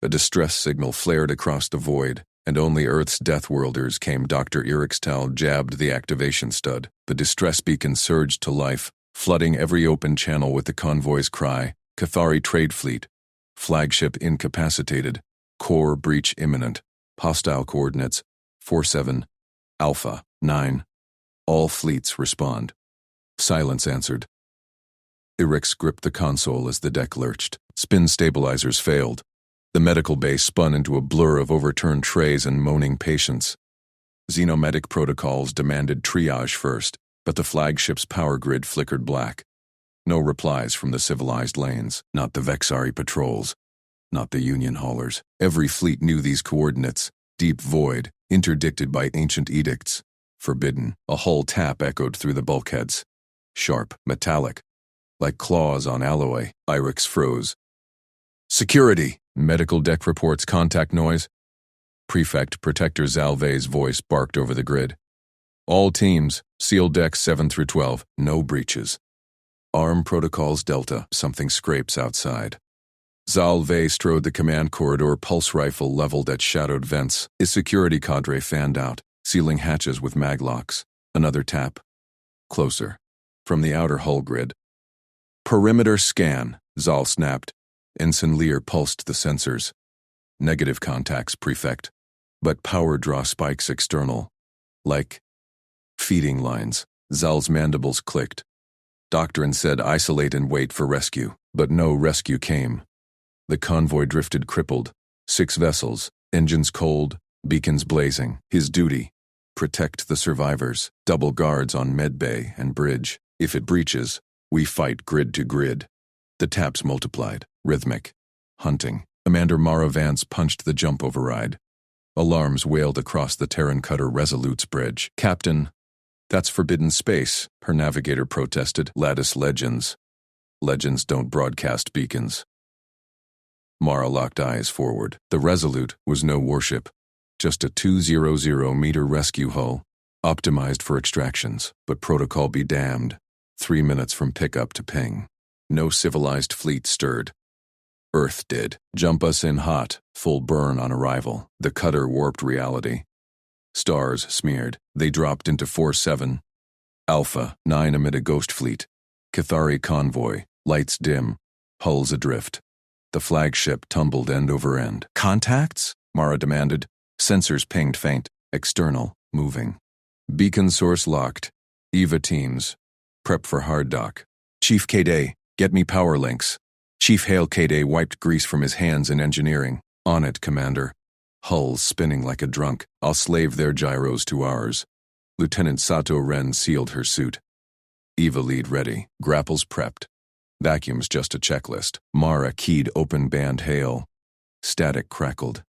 A distress signal flared across the void, and only Earth's Deathworlders came. Dr. Irixtal jabbed the activation stud. The distress beacon surged to life, flooding every open channel with the convoy's cry, Cathari Trade Fleet. Flagship incapacitated. Core breach imminent. Hostile coordinates, 47, Alpha, 9. All fleets respond. Silence answered. Irix gripped the console as the deck lurched. Spin stabilizers failed. The medical bay spun into a blur of overturned trays and moaning patients. Xenomedic protocols demanded triage first, but the flagship's power grid flickered black. No replies from the civilized lanes, not the Vexari patrols, not the Union haulers. Every fleet knew these coordinates. Deep void, interdicted by ancient edicts. Forbidden. A hull tap echoed through the bulkheads. Sharp, metallic. Like claws on alloy. Irix froze. Security! Medical deck reports contact noise. Prefect Protector Zalve's voice barked over the grid. All teams, seal decks 7 through 12, no breaches. Arm protocols Delta, something scrapes outside. Zalve strode the command corridor, pulse rifle leveled at shadowed vents. His security cadre fanned out, sealing hatches with maglocks. Another tap. Closer. From the outer hull grid. Perimeter scan, Zal snapped. Ensign Lear pulsed the sensors. Negative contacts, Prefect. But power draw spikes external. Like feeding lines. Zal's mandibles clicked. Doctrine said isolate and wait for rescue, but no rescue came. The convoy drifted crippled. 6 vessels, engines cold, beacons blazing. His duty, protect the survivors. Double guards on medbay and bridge. If it breaches, we fight grid to grid. The taps multiplied, rhythmic, hunting. Commander Mara Vance punched the jump override. Alarms wailed across the Terran cutter Resolute's bridge. Captain, that's forbidden space, her navigator protested. Lattice legends. Legends don't broadcast beacons. Mara locked eyes forward. The Resolute was no warship, just a 200-meter rescue hull, optimized for extractions, but protocol be damned. 3 minutes from pickup to ping. No civilized fleet stirred. Earth did. Jump us in hot, full burn on arrival. The cutter warped reality. Stars smeared. They dropped into 4-7. Alpha, 9 amid a ghost fleet. Cathari convoy, lights dim, hulls adrift. The flagship tumbled end over end. Contacts? Mara demanded. Sensors pinged faint. External, moving. Beacon source locked. EVA teams. Prep for hard dock. Chief K-Day, get me power links. Chief Hale K-Day wiped grease from his hands in engineering. On it, Commander. Hulls spinning like a drunk. I'll slave their gyros to ours. Lieutenant Sato Ren sealed her suit. EVA lead ready. Grapples prepped. Vacuum's just a checklist. Mara keyed open band hail. Static crackled.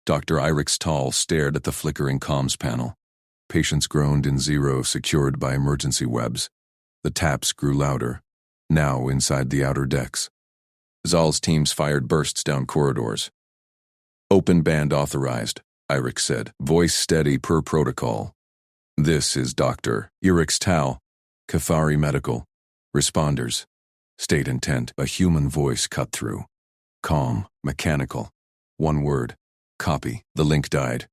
Dr. Irix Tall stared at the flickering comms panel. Patients groaned in zero, secured by emergency webs. The taps grew louder. Now inside the outer decks. Zal's teams fired bursts down corridors. Open band authorized, Irix said, voice steady per protocol. This is Dr. Irix Tal, Cathari Medical. Responders. State intent, a human voice cut through. Calm, mechanical. One word. Copy. The link died.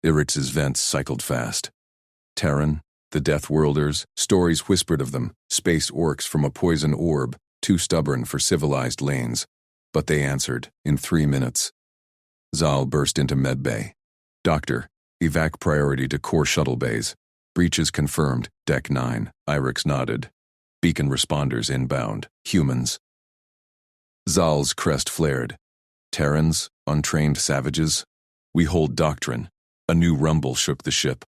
Irix's vents cycled fast. Terran, the Deathworlders, stories whispered of them, Space Orcs from a poison orb, too stubborn for civilized lanes. But they answered, in 3 minutes. Zal burst into medbay. Doctor, evac priority to core shuttle bays. Breaches confirmed, deck 9. Irix nodded. Beacon responders inbound. Humans. Zal's crest flared. Terrans, untrained savages. We hold doctrine. A new rumble shook the ship.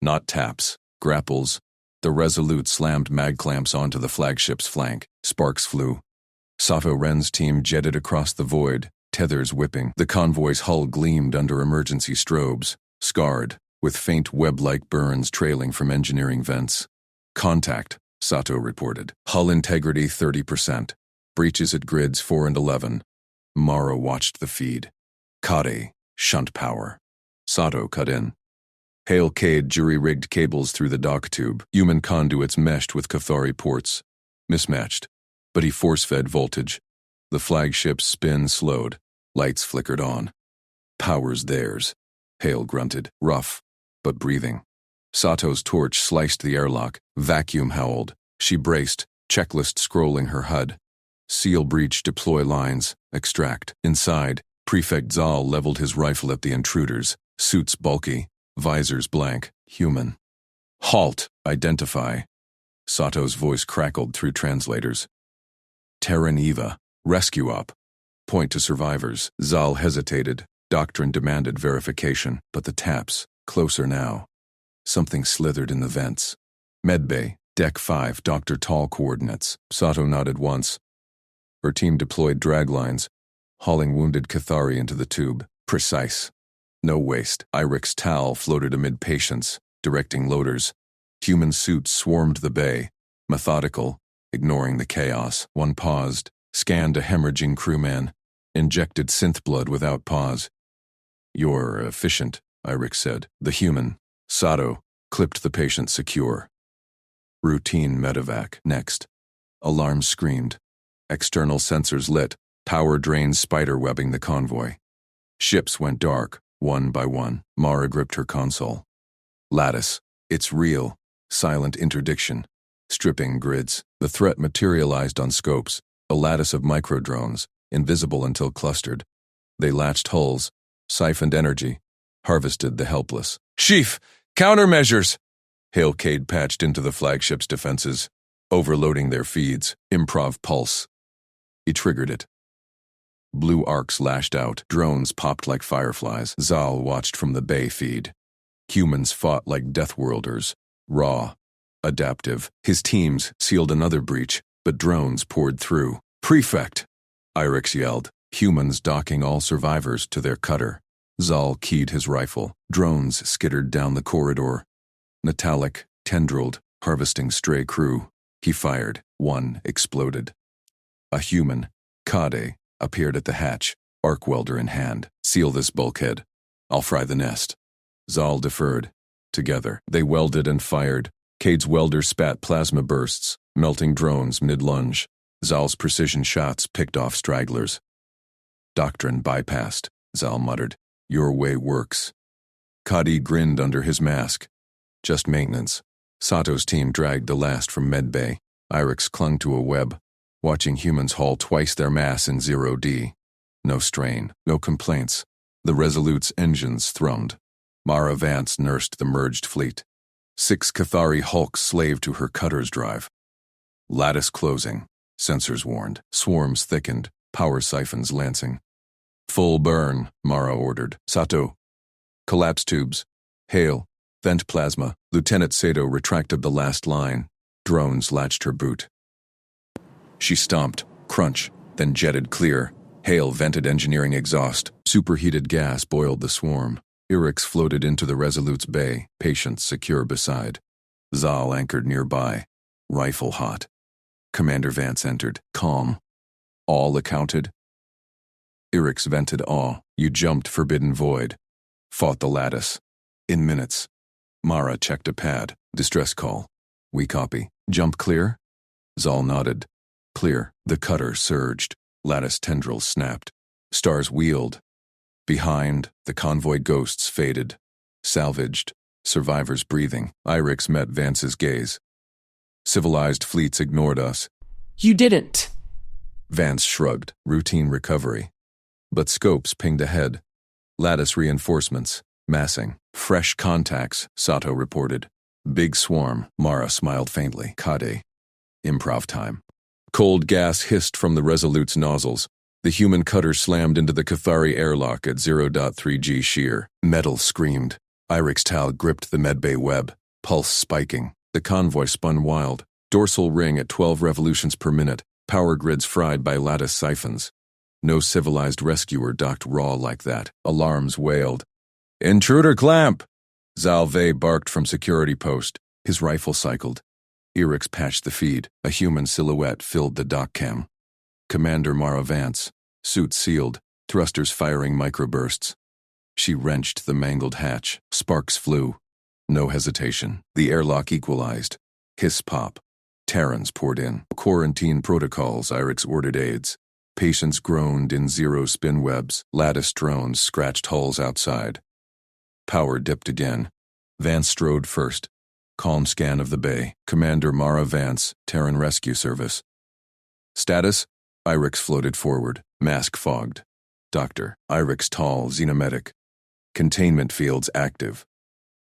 Not taps, grapples. The Resolute slammed mag clamps onto the flagship's flank. Sparks flew. Sato Ren's team jetted across the void, tethers whipping. The convoy's hull gleamed under emergency strobes, scarred, with faint web-like burns trailing from engineering vents. Contact, Sato reported. Hull integrity 30%. Breaches at grids 4 and 11. Mara watched the feed. Kade, shunt power. Sato cut in. Hale Cade jury-rigged cables through the dock tube. Human conduits meshed with Cathari ports. Mismatched. But he force-fed voltage. The flagship's spin slowed. Lights flickered on. Power's theirs. Hale grunted, rough, but breathing. Sato's torch sliced the airlock. Vacuum howled. She braced, checklist scrolling her HUD. Seal breach, deploy lines, extract. Inside, Prefect Zal leveled his rifle at the intruders. Suits bulky, visors blank, human. Halt, identify. Sato's voice crackled through translators. Terran Eva, rescue op. Point to survivors. Zal hesitated. Doctrine demanded verification, but the taps, closer now. Something slithered in the vents. Medbay, Deck 5, Dr. Tall coordinates. Sato nodded once. Her team deployed drag lines, hauling wounded Cathari into the tube. Precise. No waste. Irix Tal floated amid patients, directing loaders. Human suits swarmed the bay, methodical, ignoring the chaos. One paused, scanned a hemorrhaging crewman, injected synth blood without pause. You're efficient, Irix said. The human, Sato, clipped the patient secure. Routine medevac. Next. Alarms screamed. External sensors lit, power drains spiderwebbing the convoy. Ships went dark, one by one. Mara gripped her console. Lattice. It's real. Silent interdiction. Stripping grids. The threat materialized on scopes, a lattice of microdrones, invisible until clustered. They latched hulls, siphoned energy, harvested the helpless. Chief! Countermeasures! Hale Cade patched into the flagship's defenses, overloading their feeds. Improv pulse. He triggered it. Blue arcs lashed out. Drones popped like fireflies. Zal watched from the bay feed. Humans fought like Deathworlders. Raw. Adaptive. His teams sealed another breach, but drones poured through. Prefect! Irix yelled. Humans docking all survivors to their cutter. Zal keyed his rifle. Drones skittered down the corridor. Metallic, tendrilled, harvesting stray crew. He fired. One exploded. A human, Kade, appeared at the hatch, arc welder in hand. Seal this bulkhead. I'll fry the nest. Zal deferred. Together, they welded and fired. Cade's welder spat plasma bursts, melting drones mid-lunge. Zal's precision shots picked off stragglers. Doctrine bypassed, Zal muttered. Your way works. Kade grinned under his mask. Just maintenance. Sato's team dragged the last from medbay. Irix clung to a web, watching humans haul twice their mass in 0D. No strain, no complaints. The Resolute's engines thrummed. Mara Vance nursed the merged fleet. 6 Cathari hulks slaved to her cutter's drive. Lattice closing. Sensors warned. Swarms thickened. Power siphons lancing. Full burn, Mara ordered. Sato. Collapse tubes. Hale. Vent plasma. Lieutenant Sato retracted the last line. Drones latched her boot. She stomped. Crunch. Then jetted clear. Hale vented engineering exhaust. Superheated gas boiled the swarm. Irix floated into the Resolute's bay, patients secure beside. Zal anchored nearby, rifle hot. Commander Vance entered, calm. All accounted? Irix vented awe. You jumped forbidden void. Fought the lattice. In minutes. Mara checked a pad. Distress call. We copy. Jump clear? Zal nodded. Clear. The cutter surged. Lattice tendrils snapped. Stars wheeled. Behind, the convoy ghosts faded. Salvaged. Survivors breathing. Irix met Vance's gaze. Civilized fleets ignored us. You didn't. Vance shrugged. Routine recovery. But scopes pinged ahead. Lattice reinforcements. Massing. Fresh contacts, Sato reported. Big swarm. Mara smiled faintly. Kade. Improv time. Cold gas hissed from the Resolute's nozzles. The human cutter slammed into the Cathari airlock at 0.3G shear. Metal screamed. Irix Tal gripped the medbay web, pulse spiking. The convoy spun wild. Dorsal ring at 12 revolutions per minute. Power grids fried by lattice siphons. No civilized rescuer docked raw like that. Alarms wailed. Intruder clamp! Zalve barked from security post. His rifle cycled. Irix patched the feed. A human silhouette filled the dock cam. Commander Mara Vance, suit sealed, thrusters firing microbursts. She wrenched the mangled hatch. Sparks flew. No hesitation. The airlock equalized. Hiss pop. Terrans poured in. Quarantine protocols, Irix ordered aides. Patients groaned in zero-spin webs. Lattice drones scratched holes outside. Power dipped again. Vance strode first. Calm scan of the bay. Commander Mara Vance, Terran Rescue Service. Status? Irix floated forward, mask fogged. Doctor, Irix tall, xenomedic. Containment fields active.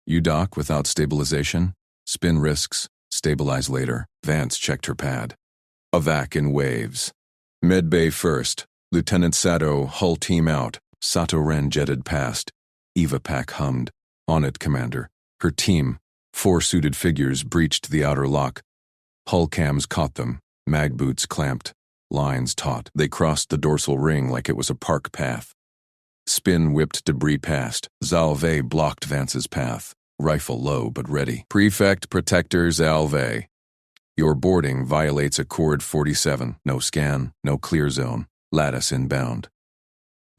You dock without stabilization? Spin risks, stabilize later. Vance checked her pad. Evac in waves. Medbay first. Lieutenant Sato, hull team out. Sato Ren jetted past. Eva Pack hummed. On it, Commander. Her team, 4 suited figures, breached the outer lock. Hull cams caught them. Mag boots clamped. Lines taut. They crossed the dorsal ring like it was a park path. Spin whipped debris past. Zalve blocked Vance's path. Rifle low but ready. Prefect Protector Zalve. Your boarding violates Accord 47. No scan, no clear zone. Lattice inbound.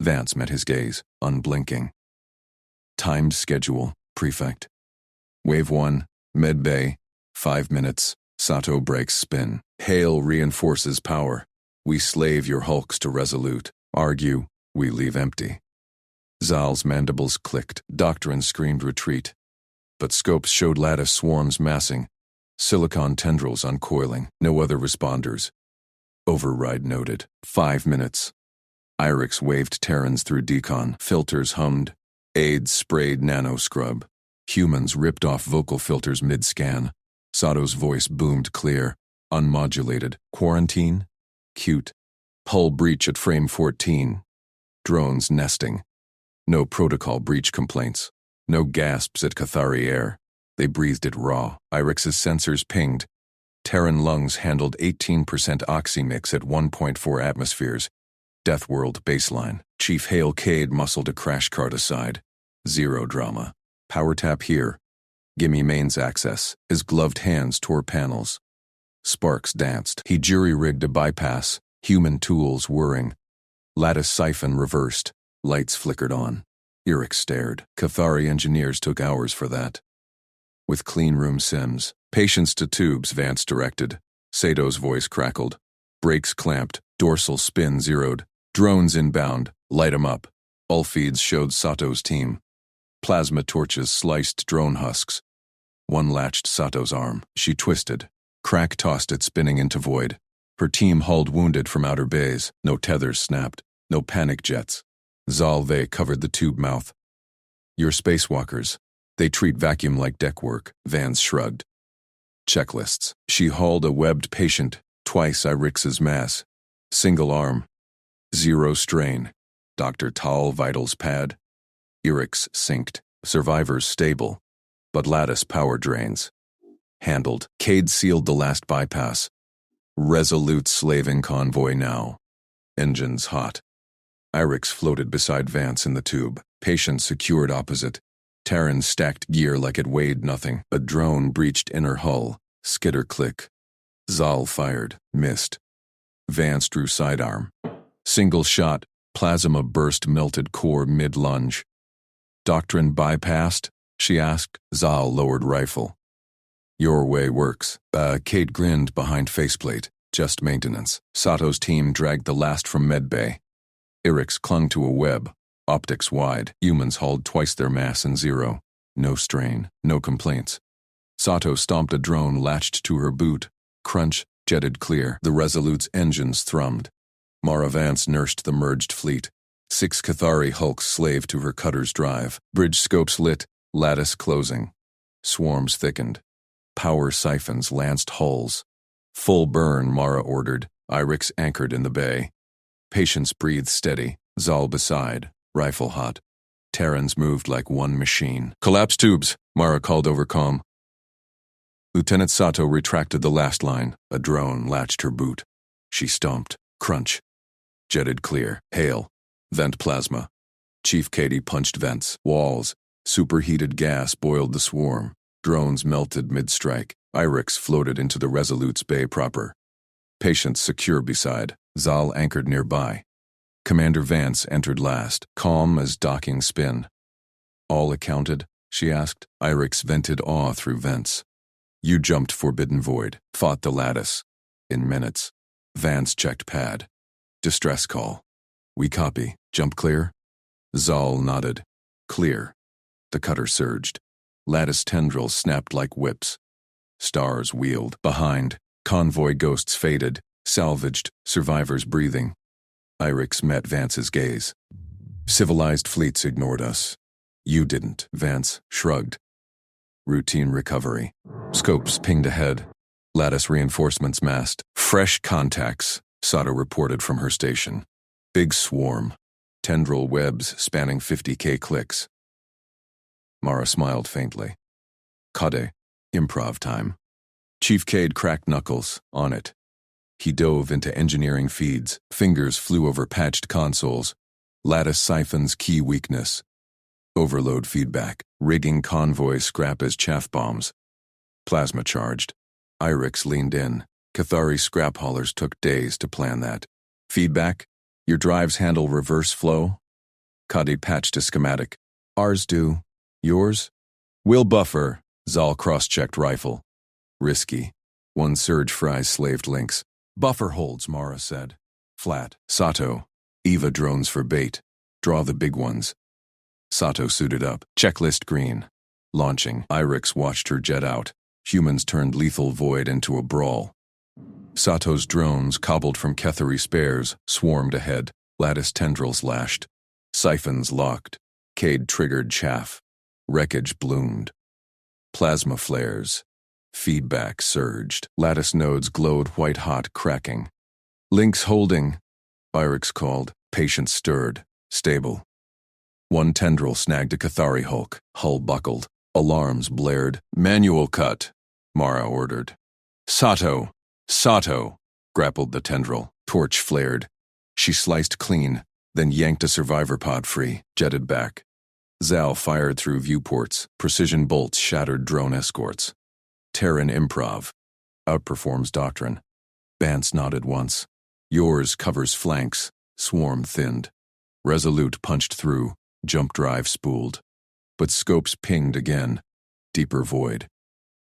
Vance met his gaze, unblinking. Timed schedule, Prefect. Wave 1, Medbay, 5 minutes. Sato breaks spin. Hail reinforces power. We slave your hulks to Resolute. Argue, we leave empty. Zal's mandibles clicked. Doctrine screamed retreat. But scopes showed lattice swarms massing. Silicon tendrils uncoiling. No other responders. Override noted. 5 minutes. Irix waved Terrans through decon. Filters hummed. Aids sprayed nano-scrub. Humans ripped off vocal filters mid-scan. Sato's voice boomed clear, unmodulated. Quarantine? Cute. Hull breach at frame 14. Drones nesting. No protocol breach complaints. No gasps at Cathari air. They breathed it raw. Irix's sensors pinged. Terran lungs handled 18% oxymix at 1.4 atmospheres. Deathworld baseline. Chief Hale Cade muscled a crash cart aside. Zero drama. Power tap here. Gimme mains access. His gloved hands tore panels. Sparks danced. He jury-rigged a bypass. Human tools whirring. Lattice siphon reversed. Lights flickered on. Irix stared. Cathari engineers took hours for that. With clean room sims. Patience to tubes, Vance directed. Sato's voice crackled. Brakes clamped. Dorsal spin zeroed. Drones inbound. Light 'em up. All feeds showed Sato's team. Plasma torches sliced drone husks. One latched Sato's arm. She twisted. Crack tossed it spinning into void. Her team hauled wounded from outer bays. No tethers snapped. No panic jets. Zalve covered the tube mouth. You're spacewalkers. They treat vacuum like deck work. Vance shrugged. Checklists. She hauled a webbed patient. Twice Irix's mass. Single arm. Zero strain. Dr. Tal vitals pad. Irix synced. Survivors stable. But lattice power drains. Handled. Cade sealed the last bypass. Resolute slaving convoy now. Engines hot. Irix floated beside Vance in the tube. Patient secured opposite. Terran stacked gear like it weighed nothing. A drone breached inner hull. Skitter click. Zal fired. Missed. Vance drew sidearm. Single shot. Plasma burst melted core mid-lunge. Doctrine bypassed? She asked. Zal lowered rifle. Your way works. Cade grinned behind faceplate. Just maintenance. Sato's team dragged the last from medbay. Irix clung to a web. Optics wide. Humans hauled twice their mass and zero. No strain. No complaints. Sato stomped a drone latched to her boot. Crunch. Jetted clear. The Resolute's engines thrummed. Mara Vance nursed the merged fleet. 6 Cathari hulks slaved to her cutter's drive. Bridge scopes lit. Lattice closing. Swarms thickened. Power siphons lanced hulls. Full burn, Mara ordered. Irix anchored in the bay. Patience breathed steady. Zal beside. Rifle hot. Terrans moved like one machine. Collapse tubes, Mara called over comm. Lieutenant Sato retracted the last line. A drone latched her boot. She stomped. Crunch. Jetted clear. Hail. Vent plasma. Chief Katie punched vents. Walls. Superheated gas boiled the swarm. Drones melted mid-strike. Irix floated into the Resolute's bay proper. Patience secure beside. Zal anchored nearby. Commander Vance entered last, calm as docking spin. All accounted? She asked. Irix vented awe through vents. You jumped Forbidden Void, fought the lattice. In minutes. Vance checked pad. Distress call. We copy. Jump clear? Zal nodded. Clear. The cutter surged. Lattice tendrils snapped like whips. Stars wheeled. Behind, convoy ghosts faded, salvaged, survivors breathing. Irix met Vance's gaze. Civilized fleets ignored us. You didn't, Vance shrugged. Routine recovery. Scopes pinged ahead. Lattice reinforcements massed. Fresh contacts, Sato reported from her station. Big swarm. Tendril webs spanning 50K clicks. Mara smiled faintly. Kade, improv time. Chief Cade cracked knuckles, on it. He dove into engineering feeds. Fingers flew over patched consoles. Lattice siphons key weakness. Overload feedback. Rigging convoy scrap as chaff bombs. Plasma charged. Irix leaned in. Cathari scrap haulers took days to plan that. Feedback? Your drives handle reverse flow? Kadi patched a schematic. Ours do. Yours? We'll buffer. Zal cross-checked rifle. Risky. One surge fries slaved links. Buffer holds, Mara said. Flat. Sato. Eva drones for bait. Draw the big ones. Sato suited up. Checklist green. Launching. Irix watched her jet out. Humans turned lethal void into a brawl. Sato's drones, cobbled from Kethari spares, swarmed ahead. Lattice tendrils lashed. Siphons locked. Cade triggered chaff. Wreckage bloomed. Plasma flares. Feedback surged. Lattice nodes glowed white-hot, cracking. Links holding. Irix called. Patience stirred. Stable. One tendril snagged a Cathari hulk. Hull buckled. Alarms blared. Manual cut, Mara ordered. Sato! Sato! Grappled the tendril. Torch flared. She sliced clean, then yanked a survivor pod free, jetted back. Zal fired through viewports. Precision bolts shattered drone escorts. Terran improv. Outperforms doctrine. Vance nodded once. Yours covers flanks. Swarm thinned. Resolute punched through. Jump drive spooled. But scopes pinged again. Deeper void.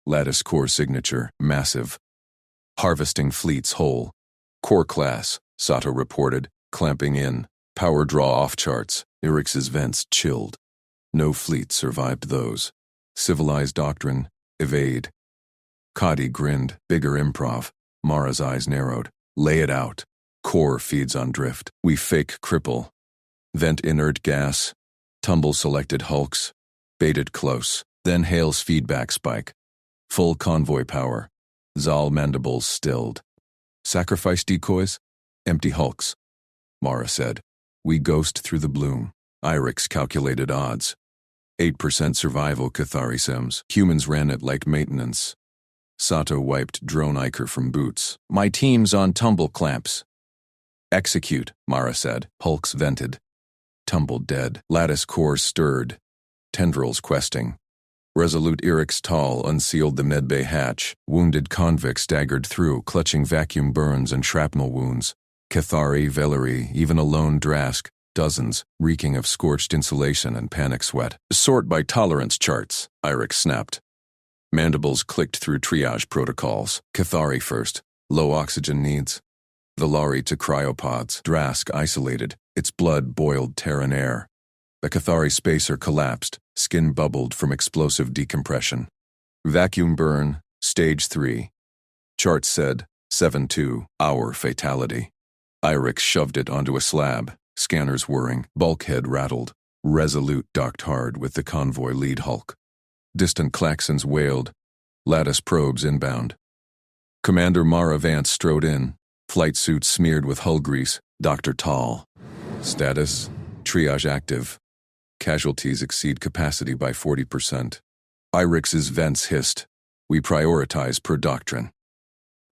Lattice core signature. Massive. Harvesting fleets whole. Core class, Sato reported, clamping in. Power draw off charts. Irix's vents chilled. No fleet survived those. Civilized doctrine. Evade. Kadi grinned. Bigger improv. Mara's eyes narrowed. Lay it out. Core feeds on drift. We fake cripple. Vent inert gas. Tumble selected hulks. Baited close. Then hails feedback spike. Full convoy power. Zal mandibles stilled. Sacrifice decoys? Empty hulks. Mara said. We ghost through the bloom. Irix calculated odds. 8% survival Cathari sims. Humans ran it like maintenance. Sato wiped drone Iker from boots. My team's on tumble clamps. Execute, Mara said. Hulks vented. Tumbled dead. Lattice cores stirred. Tendrils questing. Resolute Irix Tall unsealed the medbay hatch. Wounded convicts staggered through, clutching vacuum burns and shrapnel wounds. Cathari, Velery, even a lone Drask. Dozens, reeking of scorched insulation and panic sweat. Sort by tolerance charts, Irix snapped. Mandibles clicked through triage protocols. Cathari first. Low oxygen needs. Velari to cryopods. Drask isolated. Its blood boiled Terran air. The Cathari spacer collapsed. Skin bubbled from explosive decompression. Vacuum burn, stage 3. Chart said, 7-2, hour fatality. Irix shoved it onto a slab. Scanners whirring. Bulkhead rattled. Resolute docked hard with the convoy lead hulk. Distant klaxons wailed. Lattice probes inbound. Commander Mara Vance strode in. Flight suit smeared with hull grease. Dr. Tall. Status, triage active. Casualties exceed capacity by 40%. Irix's vents hissed. We prioritize per doctrine.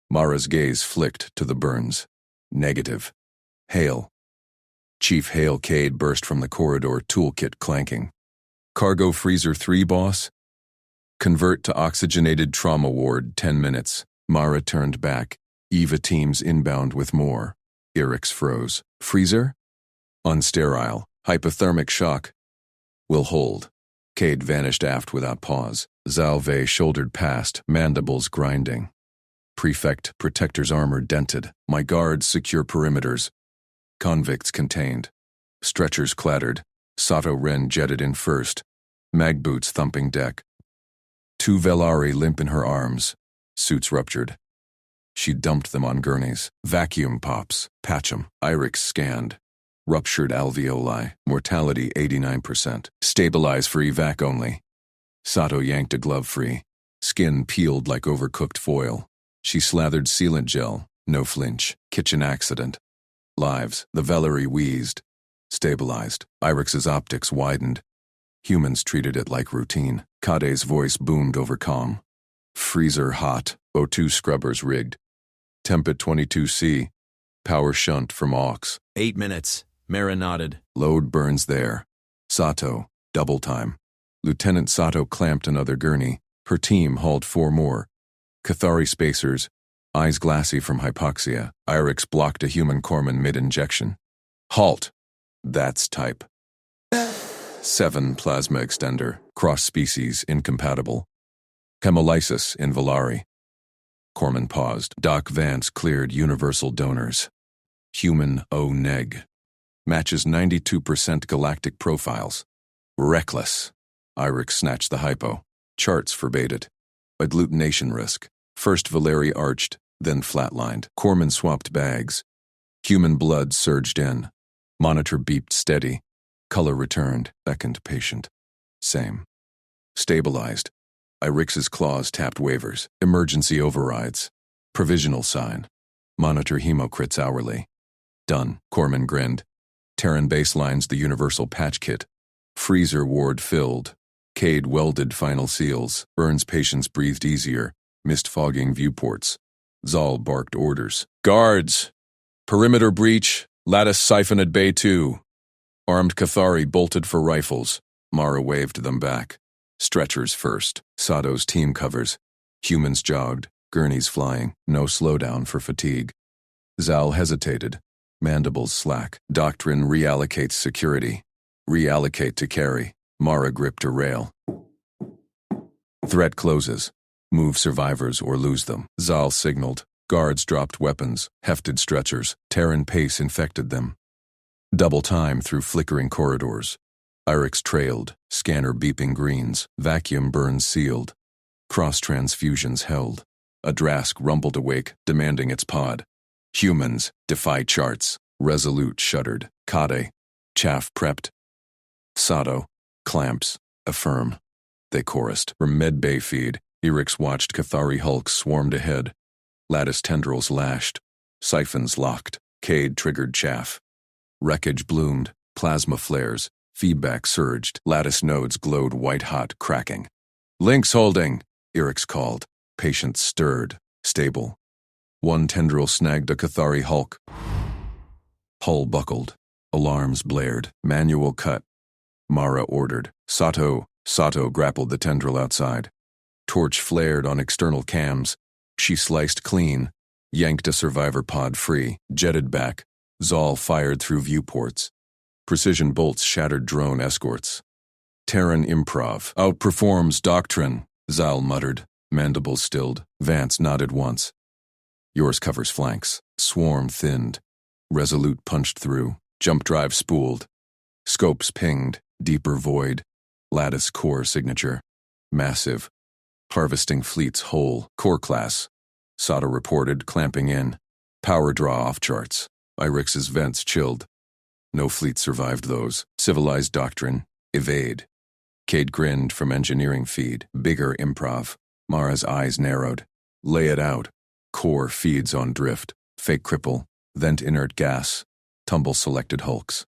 Mara's gaze flicked to the burns. Negative. Hail. Chief Hail Cade burst from the corridor, toolkit clanking. Cargo freezer 3, boss? Convert to oxygenated trauma ward, 10 minutes. Mara turned back. Eva teams inbound with more. Irix froze. Freezer? Unsterile. Hypothermic shock. Will hold. Cade vanished aft without pause. Zalve shouldered past, mandibles grinding. Prefect, protector's armor dented. My guards secure perimeters. Convicts contained. Stretchers clattered. Sato Ren jetted in first. Mag boots thumping deck. 2 Velari limp in her arms. Suits ruptured. She dumped them on gurneys. Vacuum pops. Patch 'em. Irix scanned. Ruptured alveoli. Mortality 89%. Stabilize for evac only. Sato yanked a glove free. Skin peeled like overcooked foil. She slathered sealant gel. No flinch. Kitchen accident. Lives. The Velari wheezed. Stabilized. Irix's optics widened. Humans treated it like routine. Kade's voice boomed over comm. Freezer hot. O2 scrubbers rigged. Temp at 22C. Power shunt from aux. 8 minutes. Mara nodded. Load burns there. Sato. Double time. Lieutenant Sato clamped another gurney. Her team hauled 4 more. Cathari spacers. Eyes glassy from hypoxia. Irix blocked a human corpsman mid-injection. Halt. That's type. 7 plasma extender. Cross-species incompatible. Chemolysis in Velari. Corpsman paused. Doc Vance cleared universal donors. Human O-neg. Matches 92% galactic profiles. Reckless. Irix snatched the hypo. Charts forbade it. Agglutination risk. First Valeri arched, then flatlined. Corpsman swapped bags. Human blood surged in. Monitor beeped steady. Color returned. Second patient. Same. Stabilized. Irix's claws tapped waivers. Emergency overrides. Provisional sign. Monitor hemocrits hourly. Done. Corpsman grinned. Terran baselines the universal patch kit. Freezer ward filled. Cade welded final seals. Burns patients breathed easier. Mist fogging viewports. Zal barked orders. Guards! Perimeter breach. Lattice siphon at Bay 2. Armed Cathari bolted for rifles. Mara waved them back. Stretchers first. Sato's team covers. Humans jogged. Gurneys flying. No slowdown for fatigue. Zal hesitated. Mandibles slack. Doctrine reallocates security. Reallocate to carry. Mara gripped a rail. Threat closes. Move survivors or lose them. Zal signaled. Guards dropped weapons, hefted stretchers. Terran pace infected them. Double time through flickering corridors. Irix trailed, scanner beeping greens. Vacuum burns sealed. Cross transfusions held. A Drask rumbled awake, demanding its pod. Humans, defy charts. Resolute shuddered. Kade, chaff prepped. Sato, clamps, affirm. They chorused. From medbay feed, Irix watched Cathari hulks swarmed ahead. Lattice tendrils lashed. Siphons locked. Cade triggered chaff. Wreckage bloomed. Plasma flares. Feedback surged. Lattice nodes glowed white-hot, cracking. Links holding, Irix called. Patients stirred. Stable. One tendril snagged a Cathari hulk. Hull buckled. Alarms blared. Manual cut. Mara ordered. Sato grappled the tendril outside. Torch flared on external cams. She sliced clean. Yanked a survivor pod free. Jetted back. Zal fired through viewports. Precision bolts shattered drone escorts. Terran improv. Outperforms doctrine, Zal muttered. Mandibles stilled. Vance nodded once. Yours covers flanks. Swarm thinned. Resolute punched through. Jump drive spooled. Scopes pinged. Deeper void. Lattice core signature. Massive. Harvesting fleets whole. Core class. Sato reported, clamping in. Power draw off charts. Irix's vents chilled. No fleet survived those. Civilized doctrine. Evade. Cade grinned from engineering feed. Bigger improv. Mara's eyes narrowed. Lay it out. Core feeds on drift. Fake cripple. Vent inert gas. Tumble selected hulks.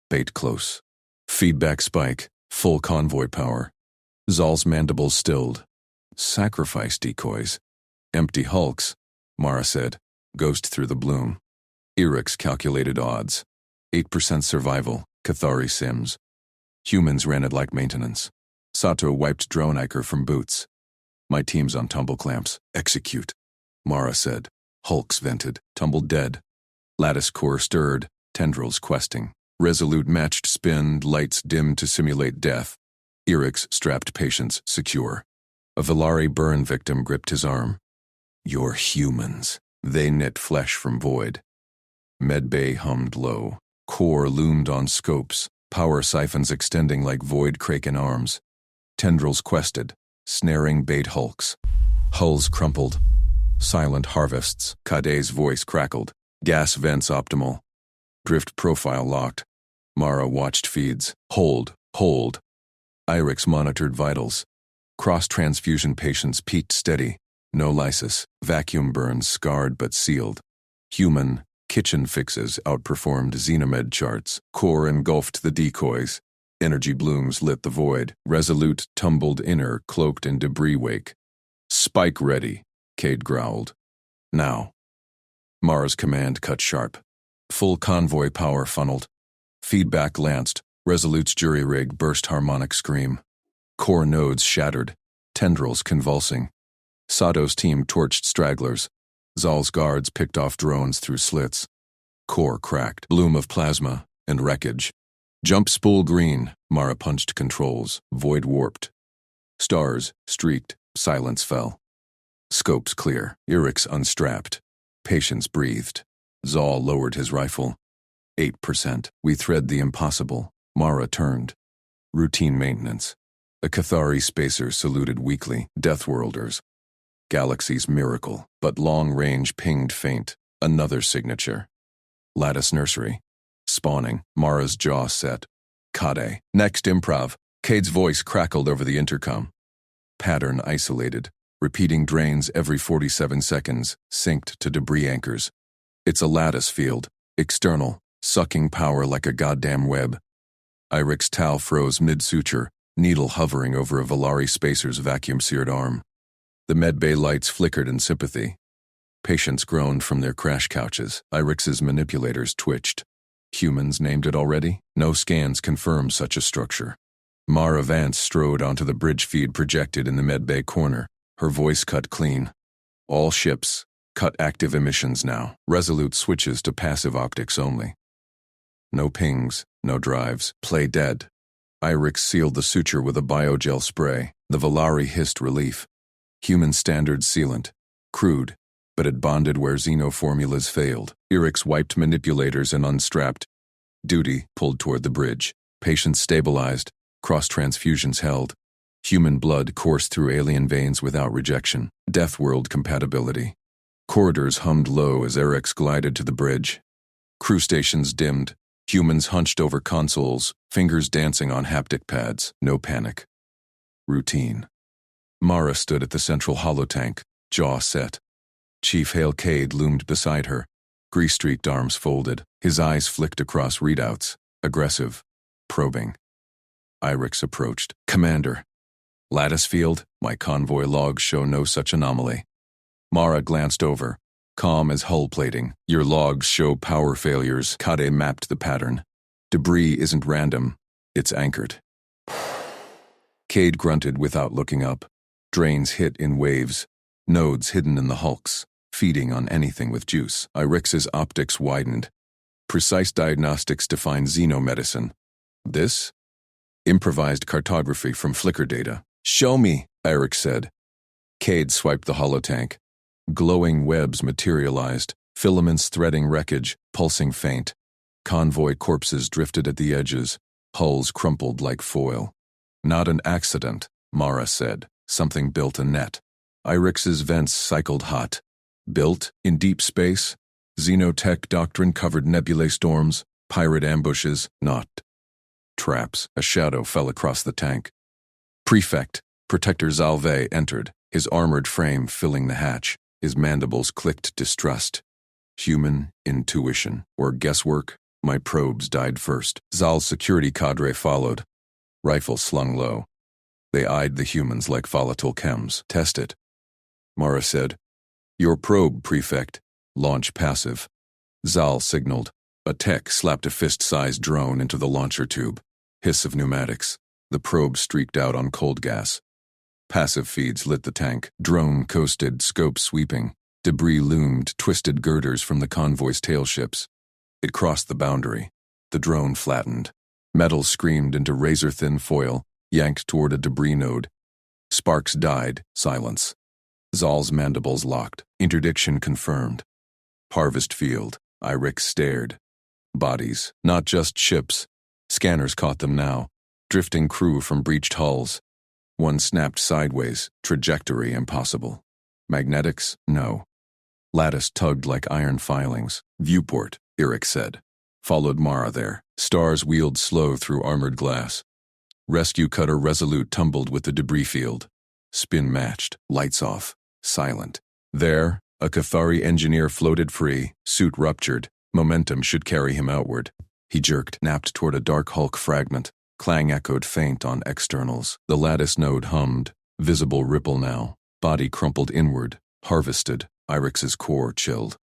Bait close. Feedback spike. Full convoy power. Zal's mandibles stilled. Sacrifice decoys. Empty hulks, Mara said. Ghost through the bloom. Irix calculated odds. 8% survival, Cathari sims. Humans ran it like maintenance. Sato wiped drone Iker from boots. My team's on tumble clamps. Execute. Mara said. Hulks vented. Tumbled dead. Lattice core stirred. Tendrils questing. Resolute matched spin. Lights dimmed to simulate death. Irix strapped patients secure. A Velari burn victim gripped his arm. You're humans. They knit flesh from void. Medbay hummed low. Core loomed on scopes, power siphons extending like void kraken arms. Tendrils quested, snaring bait hulks. Hulls crumpled. Silent harvests. Kade's voice crackled. Gas vents optimal. Drift profile locked. Mara watched feeds. Hold. Irix monitored vitals. Cross-transfusion patients peaked steady. No lysis. Vacuum burns scarred but sealed. Human. Kitchen fixes outperformed Xenomed charts. Core engulfed the decoys. Energy blooms lit the void. Resolute tumbled inner, cloaked in debris wake. Spike ready, Cade growled. Now. Mara's command cut sharp. Full convoy power funneled. Feedback lanced. Resolute's jury rig burst harmonic scream. Core nodes shattered. Tendrils convulsing. Sato's team torched stragglers. Zal's guards picked off drones through slits. Core cracked. Bloom of plasma and wreckage. Jump spool green. Mara punched controls. Void warped. Stars streaked. Silence fell. Scopes clear. Irix unstrapped. Patience breathed. Zal lowered his rifle. 8%. We thread the impossible. Mara turned. Routine maintenance. A Cathari spacer saluted weakly. Deathworlders. Galaxy's miracle. But long-range pinged faint. Another signature. Lattice nursery. Spawning. Mara's jaw set. Kade. Next improv. Cade's voice crackled over the intercom. Pattern isolated. Repeating drains every 47 seconds. Synced to debris anchors. It's a lattice field. External. Sucking power like a goddamn web. Irix Tal froze mid-suture. Needle hovering over a Valari spacer's vacuum-seared arm. The medbay lights flickered in sympathy. Patients groaned from their crash couches. Irix's manipulators twitched. Humans named it already? No scans confirm such a structure. Mara Vance strode onto the bridge feed projected in the medbay corner. Her voice cut clean. All ships, cut active emissions now. Resolute switches to passive optics only. No pings, no drives. Play dead. Irix sealed the suture with a biogel spray. The Valari hissed relief. Human standard sealant. Crude, but it bonded where Xeno formulas failed. Irix wiped manipulators and unstrapped. Duty pulled toward the bridge. Patients stabilized. Cross-transfusions held. Human blood coursed through alien veins without rejection. Deathworld compatibility. Corridors hummed low as Irix glided to the bridge. Crew stations dimmed. Humans hunched over consoles, fingers dancing on haptic pads. No panic. Routine. Mara stood at the central holotank, jaw set. Chief Hale Cade loomed beside her, grease-streaked arms folded. His eyes flicked across readouts, aggressive, probing. Irix approached. Commander. Lattice field, my convoy logs show no such anomaly. Mara glanced over, calm as hull plating. Your logs show power failures. Kade mapped the pattern. Debris isn't random, it's anchored. Cade grunted without looking up. Drains hit in waves. Nodes hidden in the hulks, feeding on anything with juice. Irix's optics widened. Precise diagnostics define xenomedicine. This? Improvised cartography from flicker data. Show me, Irix said. Cade swiped the holotank. Glowing webs materialized, filaments threading wreckage, pulsing faint. Convoy corpses drifted at the edges, hulls crumpled like foil. Not an accident, Mara said. Something built a net. Irix's vents cycled hot. Built in deep space? Xenotech doctrine-covered nebulae storms, pirate ambushes, not. Traps. A shadow fell across the tank. Prefect, Protector Zalve, entered, his armored frame filling the hatch. His mandibles clicked distrust. Human intuition, or guesswork? My probes died first. Zal's security cadre followed. Rifle slung low. They eyed the humans like volatile chems. Test it. Mara said. Your probe, Prefect. Launch passive. Zal signaled. A tech slapped a fist-sized drone into the launcher tube. Hiss of pneumatics. The probe streaked out on cold gas. Passive feeds lit the tank. Drone coasted, scope sweeping. Debris loomed, twisted girders from the convoy's tailships. It crossed the boundary. The drone flattened. Metal screamed into razor-thin foil, yanked toward a debris node. Sparks died. Silence. Zal's mandibles locked. Interdiction confirmed. Harvest field. Irix stared. Bodies, not just ships. Scanners caught them now. Drifting crew from breached hulls. One snapped sideways, trajectory impossible. Magnetics? No. Lattice tugged like iron filings. Viewport, Irix said. Followed Mara there. Stars wheeled slow through armored glass. Rescue cutter Resolute tumbled with the debris field. Spin matched, lights off, silent. There, a Cathari engineer floated free, suit ruptured. Momentum should carry him outward. He jerked, napped toward a dark hulk fragment. Clang echoed faint on externals. The lattice node hummed, visible ripple now. Body crumpled inward, harvested. Irix's core chilled.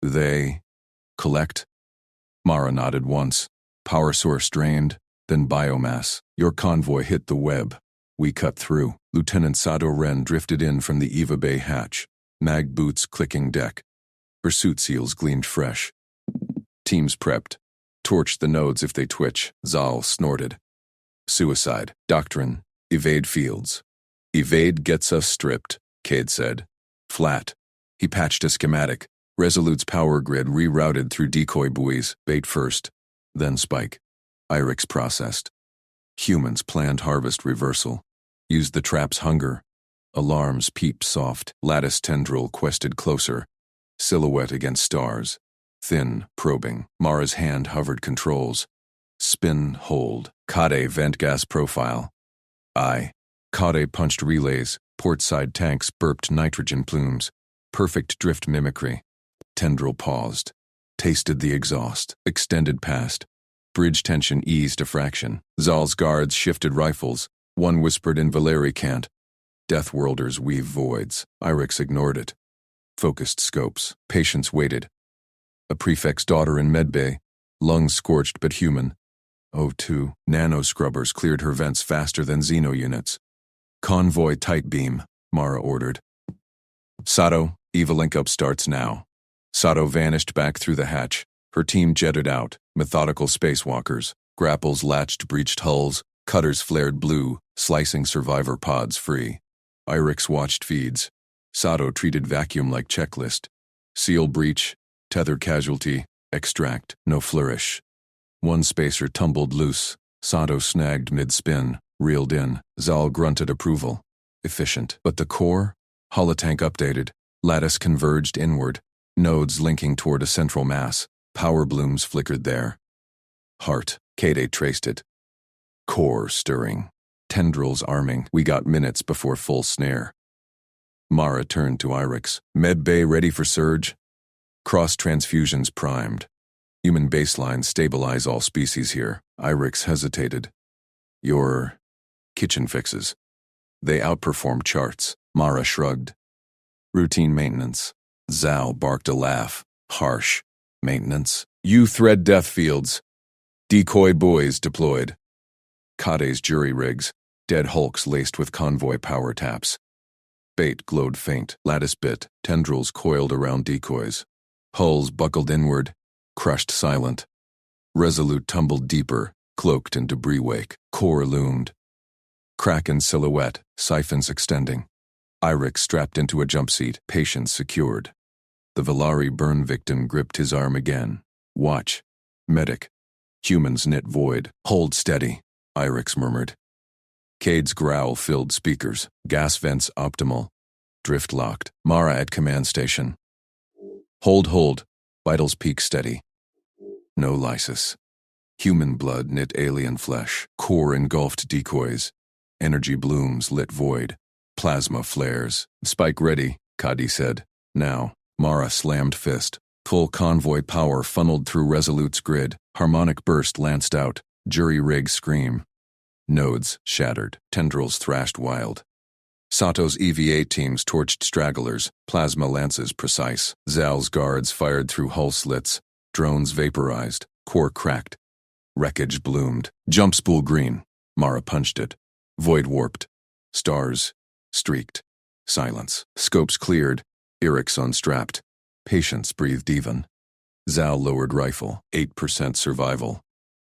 They collect? Mara nodded once. Power source drained, then biomass. Your convoy hit the web. We cut through. Lieutenant Sato Ren drifted in from the Eva Bay hatch. Mag boots clicking deck. Her suit seals gleamed fresh. Teams prepped. Torch the nodes if they twitch, Zal snorted. Suicide. Doctrine. Evade fields. Evade gets us stripped, Cade said. Flat. He patched a schematic. Resolute's power grid rerouted through decoy buoys, bait first, then spike. Irix processed. Humans planned harvest reversal. Used the trap's hunger. Alarms peeped soft. Lattice tendril quested closer. Silhouette against stars. Thin, probing. Mara's hand hovered controls. Spin, hold. Kade vent gas profile. Kade punched relays. Port side tanks burped nitrogen plumes. Perfect drift mimicry. Tendril paused. Tasted the exhaust. Extended past. Bridge tension eased a fraction. Zal's guards shifted rifles. One whispered in Valeri cant. Deathworlders weave voids. Irix ignored it. Focused scopes. Patience waited. A prefect's daughter in medbay. Lungs scorched but human. O2. Nano scrubbers cleared her vents faster than Xeno units. Convoy tight beam, Mara ordered. Sato, Eva link-up starts now. Sato vanished back through the hatch. Her team jetted out, methodical spacewalkers. Grapples latched breached hulls. Cutters flared blue, slicing survivor pods free. Irix watched feeds. Sato treated vacuum like checklist. Seal breach, tether casualty, extract, no flourish. One spacer tumbled loose. Sato snagged mid-spin, reeled in. Zal grunted approval. Efficient. But the core? Holotank updated. Lattice converged inward. Nodes linking toward a central mass. Power blooms flickered there. Heart. Cade traced it. Core stirring. Tendrils arming. We got minutes before full snare. Mara turned to Irix. Med bay ready for surge? Cross transfusions primed. Human baselines stabilize all species here. Irix hesitated. Your kitchen fixes. They outperform charts. Mara shrugged. Routine maintenance. Zal barked a laugh. Harsh. Maintenance. You thread death fields. Decoy buoys deployed. Kade's jury rigs. Dead hulks laced with convoy power taps. Bait glowed faint. Lattice bit. Tendrils coiled around decoys. Hulls buckled inward. Crushed silent. Resolute tumbled deeper, cloaked in debris wake. Core loomed. Kraken silhouette, siphons extending. Irix strapped into a jump seat, patience secured. The Valari burn victim gripped his arm again. Watch. Medic. Humans knit void. Hold steady, Irix murmured. Cade's growl filled speakers. Gas vents optimal. Drift locked. Mara at command station. Hold. Vitals peak steady. No lysis. Human blood knit alien flesh. Core engulfed decoys. Energy blooms lit void. Plasma flares. Spike ready, Kadi said. Now. Mara slammed fist. Full convoy power funneled through Resolute's grid. Harmonic burst lanced out. Jury rig scream. Nodes shattered. Tendrils thrashed wild. Sato's EVA teams torched stragglers. Plasma lances precise. Zal's guards fired through hull slits. Drones vaporized. Core cracked. Wreckage bloomed. Jump spool green. Mara punched it. Void warped. Stars streaked. Silence. Scopes cleared. Irix unstrapped. Patience breathed even. Zal lowered rifle. 8% survival.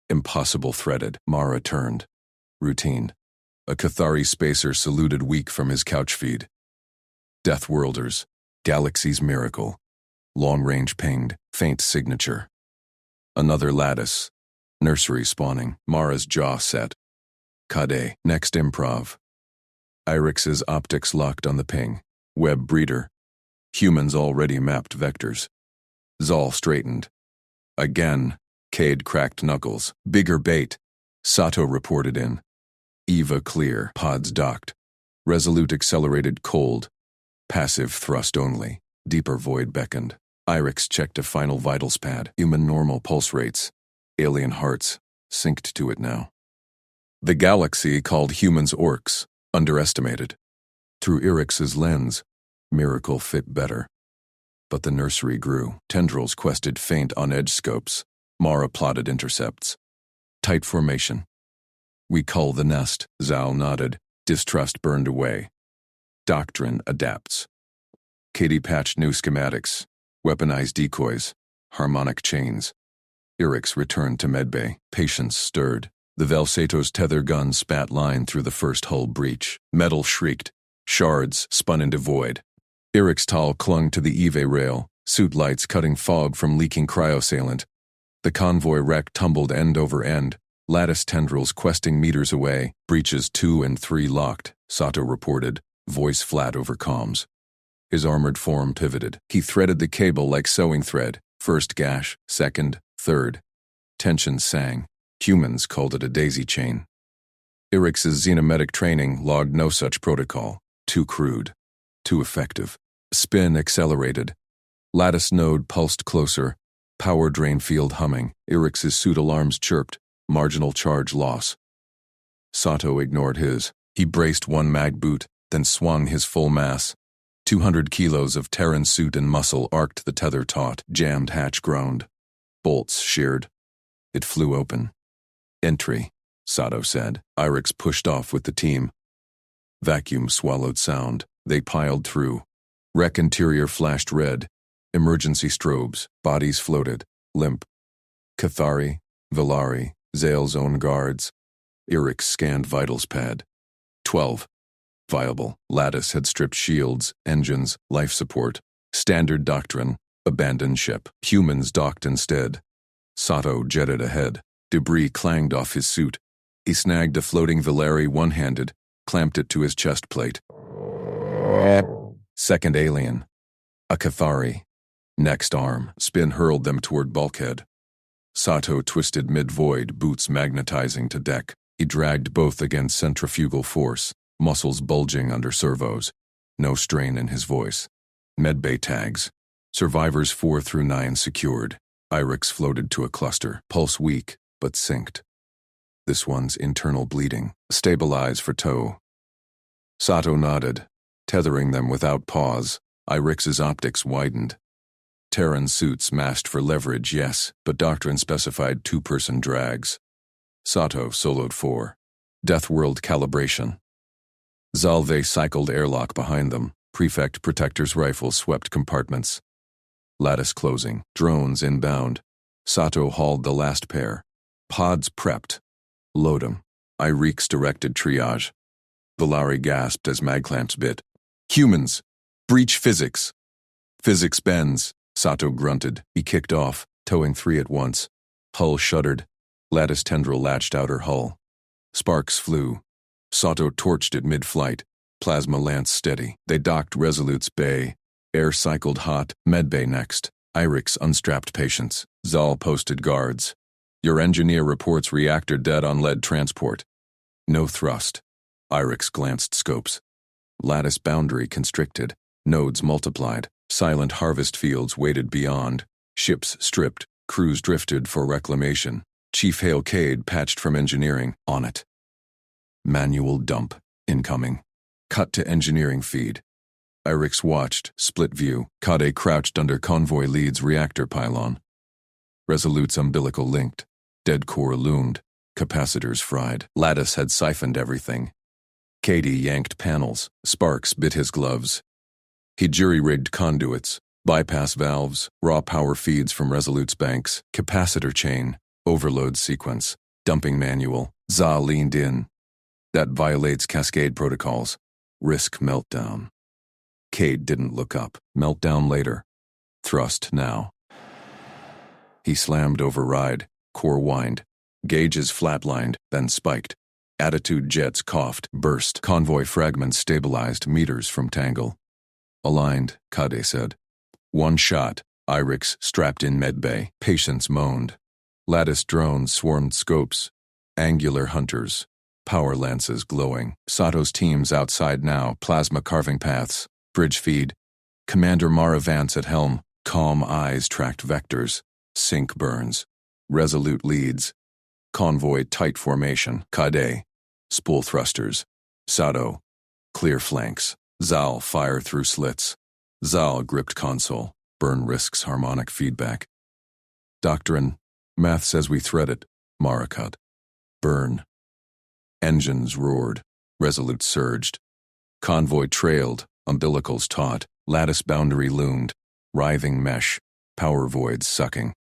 Impossible threaded. Mara turned. Routine. A Cathari spacer saluted weak from his couch feed. Deathworlders. Galaxy's miracle. Long-range pinged, faint signature. Another lattice. Nursery spawning. Mara's jaw set. Kade, next improv. Irix's optics locked on the ping. Web breeder. Humans already mapped vectors. Zal straightened. Again. Cade cracked knuckles. Bigger bait. Sato reported in. Eva clear. Pods docked. Resolute accelerated cold. Passive thrust only. Deeper void beckoned. Irix checked a final vitals pad. Human normal pulse rates. Alien hearts. Synced to it now. The galaxy called humans orcs. Underestimated. Through Irix's lens, miracle fit better. But the nursery grew. Tendrils quested faint on-edge scopes. Mara plotted intercepts. Tight formation. We cull the nest, Zal nodded. Distrust burned away. Doctrine adapts. Katie patched new schematics. Weaponized decoys. Harmonic chains. Irix returned to medbay. Patience stirred. The Velsato's tether gun spat line through the first hull breach. Metal shrieked. Shards spun into void. Irix clung to the Eve rail, suit lights cutting fog from leaking cryosailant. The convoy wreck tumbled end over end, lattice tendrils questing meters away, breaches 2 and 3 locked, Sato reported, voice flat over comms. His armored form pivoted. He threaded the cable like sewing thread, first gash, second, third. Tension sang. Humans called it a daisy chain. Irix's xenomedic training logged no such protocol. Too crude. Too effective. Spin accelerated. Lattice node pulsed closer. Power drain field humming. Irix's suit alarms chirped. Marginal charge loss. Sato ignored his. He braced one mag boot, then swung his full mass. 200 kilos of Terran suit and muscle arced the tether taut. Jammed hatch groaned. Bolts sheared. It flew open. Entry, Sato said. Irix pushed off with the team. Vacuum swallowed sound. They piled through. Wreck interior flashed red. Emergency strobes. Bodies floated. Limp. Cathari, Valari, Zale's own guards. Irix scanned vitals pad. 12. Viable. Lattice had stripped shields, engines, life support. Standard doctrine. Abandoned ship. Humans docked instead. Sato jetted ahead. Debris clanged off his suit. He snagged a floating Valari one-handed, clamped it to his chest plate. Second alien. A Cathari. Next arm. Spin hurled them toward bulkhead. Sato twisted mid-void, boots magnetizing to deck. He dragged both against centrifugal force, muscles bulging under servos. No strain in his voice. Medbay tags. Survivors 4 through 9 secured. Irix floated to a cluster. Pulse weak, but synced. This one's internal bleeding. Stabilize for tow. Sato nodded, tethering them without pause. Irix's optics widened. Terran suits masked for leverage, yes, but doctrine specified 2-person drags. Sato soloed 4. Deathworld calibration. Zalve cycled airlock behind them. Prefect Protector's rifle swept compartments. Lattice closing. Drones inbound. Sato hauled the last pair. Pods prepped. Load 'em. Irix directed triage. Valari gasped as mag clamps bit. Humans! Breach physics! Physics bends, Sato grunted. He kicked off, towing 3 at once. Hull shuddered. Lattice tendril latched outer hull. Sparks flew. Sato torched it mid-flight. Plasma lance steady. They docked Resolute's bay. Air cycled hot. Medbay next. Irix unstrapped patients. Zal posted guards. Your engineer reports reactor dead on lead transport. No thrust. Irix glanced scopes. Lattice boundary constricted. Nodes multiplied. Silent harvest fields waited beyond. Ships stripped. Crews drifted for reclamation. Chief Hale Cade patched from engineering. On it. Manual dump. Incoming. Cut to engineering feed. Irix watched. Split view. Kade crouched under convoy lead's reactor pylon. Resolute's umbilical linked. Dead core loomed. Capacitors fried. Lattice had siphoned everything. Katie yanked panels. Sparks bit his gloves. He jury-rigged conduits, bypass valves, raw power feeds from Resolute's banks, capacitor chain, overload sequence, dumping manual. Za leaned in. That violates cascade protocols. Risk meltdown. Cade didn't look up. Meltdown later. Thrust now. He slammed override, core whined. Gauges flatlined, then spiked. Attitude jets coughed, burst. Convoy fragments stabilized meters from tangle. Aligned, Kade said. One shot. Irix strapped in medbay. Patients moaned. Lattice drones swarmed scopes. Angular hunters. Power lances glowing. Sato's teams outside now, plasma carving paths. Bridge feed. Commander Mara Vance at helm. Calm eyes tracked vectors. Sync burns. Resolute leads. Convoy tight formation. Kade. Spool thrusters. Sato. Clear flanks. Zal fire through slits. Zal gripped console. Burn risks harmonic feedback. Doctrine. Math says we thread it. Mara cut. Burn. Engines roared. Resolute surged. Convoy trailed. Umbilicals taut. Lattice boundary loomed. Writhing mesh. Power voids sucking.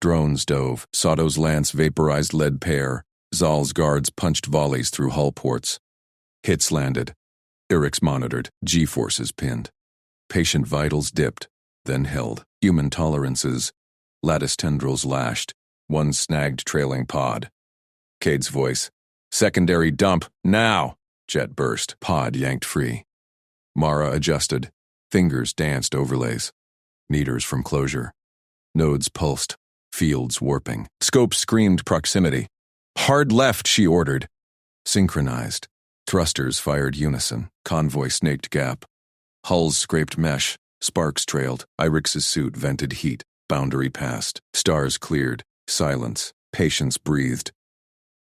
Drones dove. Sato's lance vaporized lead pair. Zal's guards punched volleys through hull ports. Hits landed. Irix monitored. G-forces pinned. Patient vitals dipped, then held. Human tolerances. Lattice tendrils lashed. One snagged trailing pod. Cade's voice. Secondary dump, now! Jet burst. Pod yanked free. Mara adjusted. Fingers danced overlays. Meters from closure. Nodes pulsed. Fields warping. Scope screamed proximity. Hard left, she ordered. Synchronized. Thrusters fired unison. Convoy snaked gap. Hulls scraped mesh. Sparks trailed. Irix's suit vented heat. Boundary passed. Stars cleared. Silence. Patience breathed.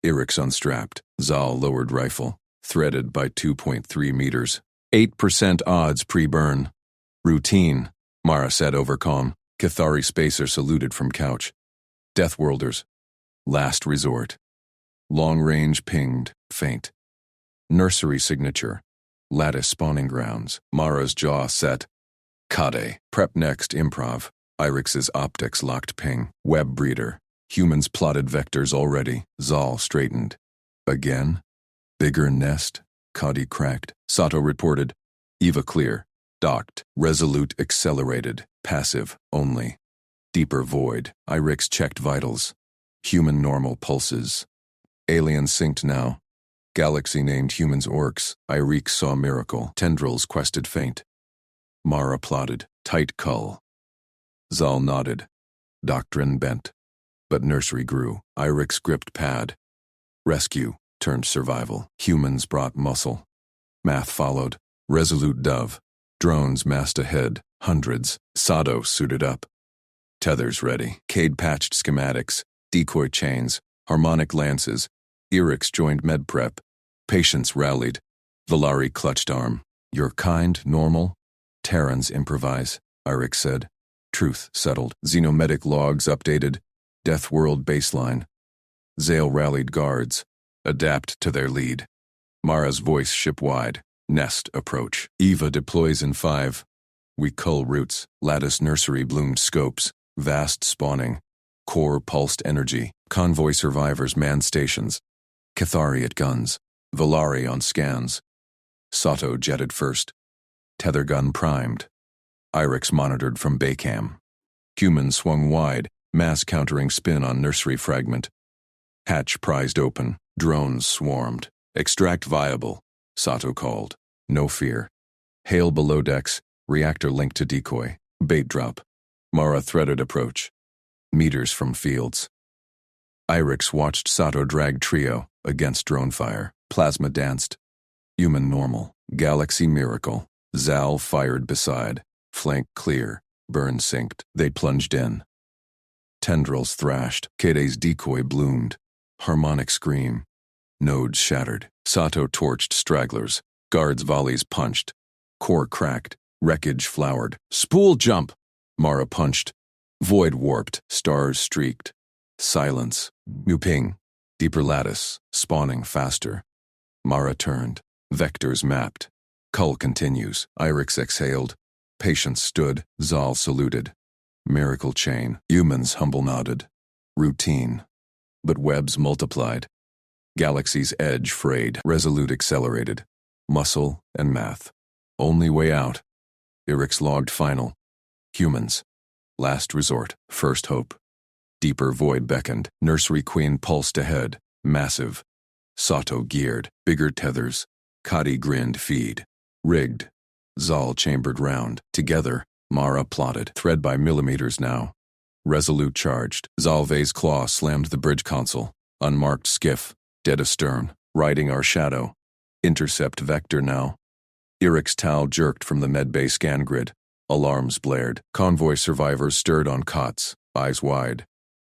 Irix unstrapped. Zal lowered rifle. Threaded by 2.3 meters. 8% odds pre-burn. Routine, Mara said over calm. Cathari spacer saluted from couch. Deathworlders. Last resort. Long range pinged, faint. Nursery signature. Lattice spawning grounds. Mara's jaw set. Kade. Prep next improv. Irix's optics locked ping. Web breeder. Humans plotted vectors already. Zal straightened. Again? Bigger nest? Kade cracked. Sato reported. Eva clear. Docked. Resolute accelerated. Passive only. Deeper void. Irix checked vitals. Human normal pulses. Alien synced now. Galaxy named humans orcs. Irix saw miracle. Tendrils quested faint. Mara plotted. Tight cull. Zal nodded. Doctrine bent. But nursery grew. Irix gripped pad. Rescue turned survival. Humans brought muscle. Math followed. Resolute dove. Drones massed ahead. Hundreds. Sato suited up. Tethers ready. Cade patched schematics. Decoy chains. Harmonic lances. Irix joined med prep. Patients rallied. Valari clutched arm. Your kind, normal? Terrans improvise, Irix said. Truth settled. Xenomedic logs updated. Deathworld baseline. Zale rallied guards. Adapt to their lead. Mara's voice ship-wide. Nest approach. Eva deploys in 5. We cull roots. Lattice nursery bloomed scopes. Vast spawning. Core pulsed energy. Convoy survivors manned stations. Cathari at guns. Valari on scans. Sato jetted first. Tether gun primed. Irix monitored from Baycam. Humans swung wide, mass countering spin on nursery fragment. Hatch prized open. Drones swarmed. Extract viable, Sato called. No fear. Hail below decks. Reactor linked to decoy. Bait drop. Mara threaded approach. Meters from fields. Irix watched Sato drag trio against drone fire. Plasma danced. Human normal. Galaxy miracle. Zal fired beside. Flank clear. Burn synced. They plunged in. Tendrils thrashed. Kade's decoy bloomed. Harmonic scream. Nodes shattered. Sato torched stragglers. Guards' volleys punched. Core cracked. Wreckage flowered. Spool jump! Mara punched. Void warped. Stars streaked. Silence. Muping. Deeper lattice. Spawning faster. Mara turned. Vectors mapped. Cull continues. Irix exhaled. Patience stood. Zal saluted. Miracle chain. Humans humble nodded. Routine. But webs multiplied. Galaxy's edge frayed. Resolute accelerated. Muscle and math. Only way out. Irix logged final. Humans. Last resort, first hope. Deeper void beckoned. Nursery queen pulsed ahead, massive. Sato geared, bigger tethers. Kadi grinned feed. Rigged. Zal chambered round. Together, Mara plotted. Thread by millimeters now. Resolute charged. Zalve's claw slammed the bridge console. Unmarked skiff. Dead astern. Riding our shadow. Intercept vector now. Eric's towel jerked from the medbay scan grid. Alarms blared. Convoy survivors stirred on cots, eyes wide.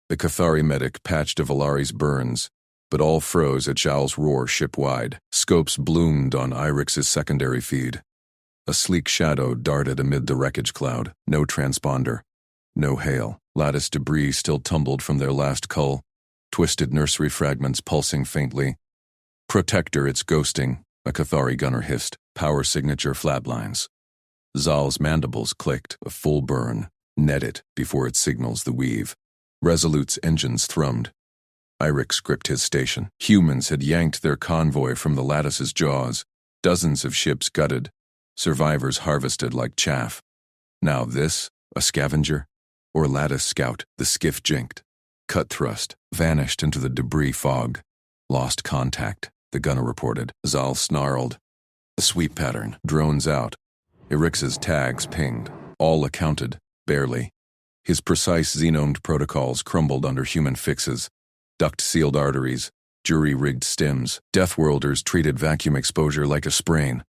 The Cathari medic patched a Valari's burns, but all froze at Zhal's roar ship-wide. Scopes bloomed on Irix's secondary feed. A sleek shadow darted amid the wreckage cloud. No transponder. No hail. Lattice debris still tumbled from their last cull. Twisted nursery fragments pulsing faintly. Protector, it's ghosting, a Cathari gunner hissed. Power signature flatlines. Zal's mandibles clicked, a full burn. Net it before it signals the weave. Resolute's engines thrummed. Irix gripped his station. Humans had yanked their convoy from the Lattice's jaws. Dozens of ships gutted. Survivors harvested like chaff. Now this, a scavenger? Or Lattice scout, the skiff jinked. Cut thrust, vanished into the debris fog. Lost contact, the gunner reported. Zal snarled. The sweep pattern, drones out. Irix's tags pinged. All accounted, barely. His precise xenomed protocols crumbled under human fixes. Duct-sealed arteries, jury-rigged stims. Deathworlders treated vacuum exposure like a sprain.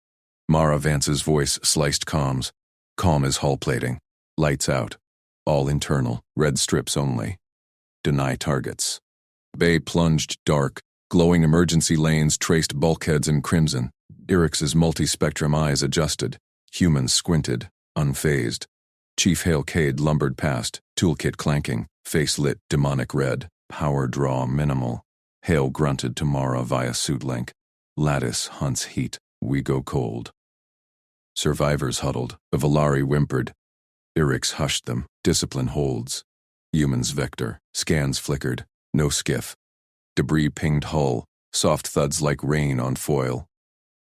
Mara Vance's voice sliced comms. Calm as hull plating. Lights out. All internal, red strips only. Deny targets. Bay plunged dark. Glowing emergency lanes traced bulkheads in crimson. Irix's multi-spectrum eyes adjusted. Humans squinted, unfazed. Chief Hale Cade lumbered past, toolkit clanking, face lit demonic red, power draw minimal. Hale grunted to Mara via suit link. Lattice hunts heat, we go cold. Survivors huddled, a Valari whimpered. Irix hushed them, discipline holds. Humans vector, scans flickered, no skiff. Debris pinged hull, soft thuds like rain on foil.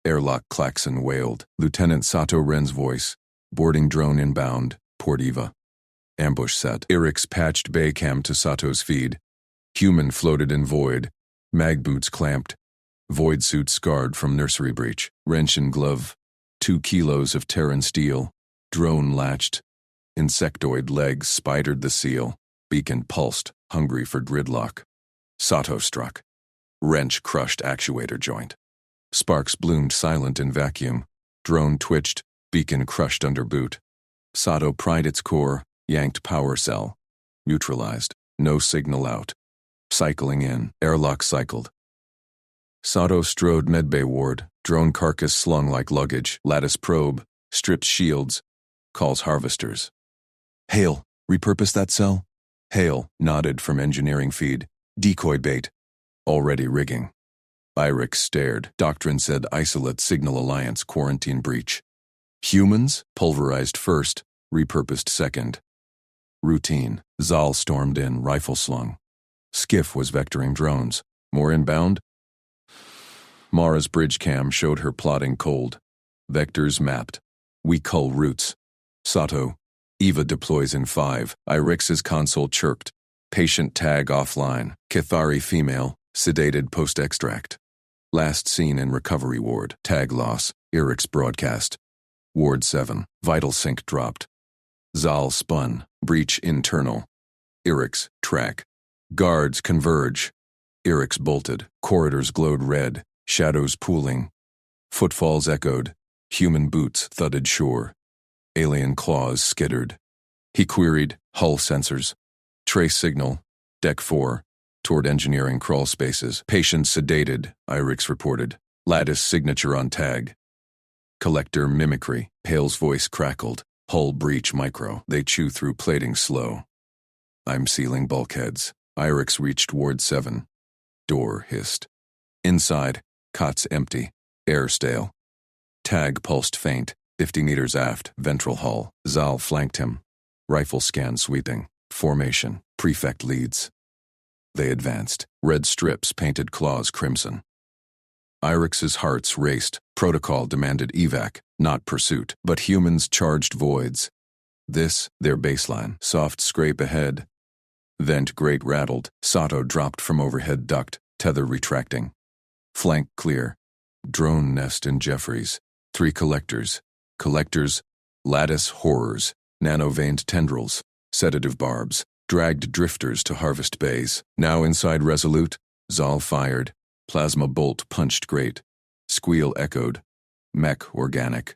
Airlock klaxon wailed. Lieutenant Sato Ren's voice. Boarding drone inbound. Port Eva. Ambush set. Irix patched Baycam to Sato's feed. Human floated in void. Mag boots clamped. Void suit scarred from nursery breach. Wrench and glove. 2 kilos of Terran steel. Drone latched. Insectoid legs spidered the seal. Beacon pulsed, hungry for gridlock. Sato struck. Wrench crushed actuator joint. Sparks bloomed silent in vacuum. Drone twitched, beacon crushed under boot. Sato pried its core, yanked power cell. Neutralized, no signal out. Cycling in, airlock cycled. Sato strode medbay ward, drone carcass slung like luggage, lattice probe, stripped shields, calls harvesters. Hale, repurpose that cell? Hale nodded from engineering feed. Decoy bait. Already rigging. Irix stared. Doctrine said isolate signal alliance quarantine breach. Humans, pulverized first, repurposed second. Routine. Zal stormed in, rifle slung. Skiff was vectoring drones. More inbound? Mara's bridge cam showed her plotting cold. Vectors mapped. We cull routes. Sato. Eva deploys in 5. Irix's console chirked. Patient tag offline. Cathari female. Sedated post-extract. Last seen in recovery ward. Tag loss. Irix broadcast. Ward 7. Vital sync dropped. Zal spun. Breach internal. Irix track. Guards converge. Irix bolted. Corridors glowed red. Shadows pooling. Footfalls echoed. Human boots thudded shore. Alien claws skittered. He queried. Hull sensors. Trace signal. Deck 4. Toward engineering crawl spaces. Patient sedated, Irix reported. Lattice signature on tag. Collector mimicry. Hale's voice crackled. Hull breach micro. They chew through plating slow. I'm sealing bulkheads. Irix reached Ward 7. Door hissed. Inside, cots empty. Air stale. Tag pulsed faint. 50 meters aft, ventral hull. Zal flanked him. Rifle scan sweeping. Formation. Prefect leads. They advanced. Red strips painted claws crimson. Irix's hearts raced. Protocol demanded evac, not pursuit, but humans charged voids. This, their baseline. Soft scrape ahead. Vent grate rattled. Sato dropped from overhead duct, tether retracting. Flank clear. Drone nest in Jeffries. 3 collectors. Collectors, lattice horrors, nano-veined tendrils, sedative barbs, dragged drifters to harvest bays. Now inside Resolute, Zal fired. Plasma bolt punched grate. Squeal echoed. Mech organic.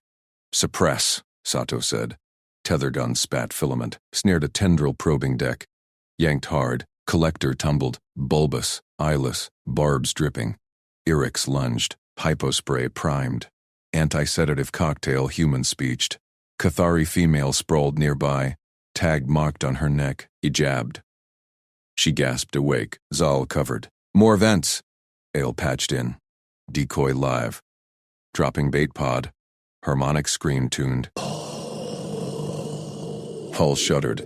Suppress, Sato said. Tether gun spat filament, snared a tendril probing deck. Yanked hard. Collector tumbled, bulbous, eyeless, barbs dripping. Irix lunged, hypospray primed. Anti-sedative cocktail human speeched. Cathari female sprawled nearby. Tag marked on her neck. He jabbed. She gasped awake. Zal covered. More vents. Ale patched in. Decoy live. Dropping bait pod. Harmonic scream tuned. Hull shuddered.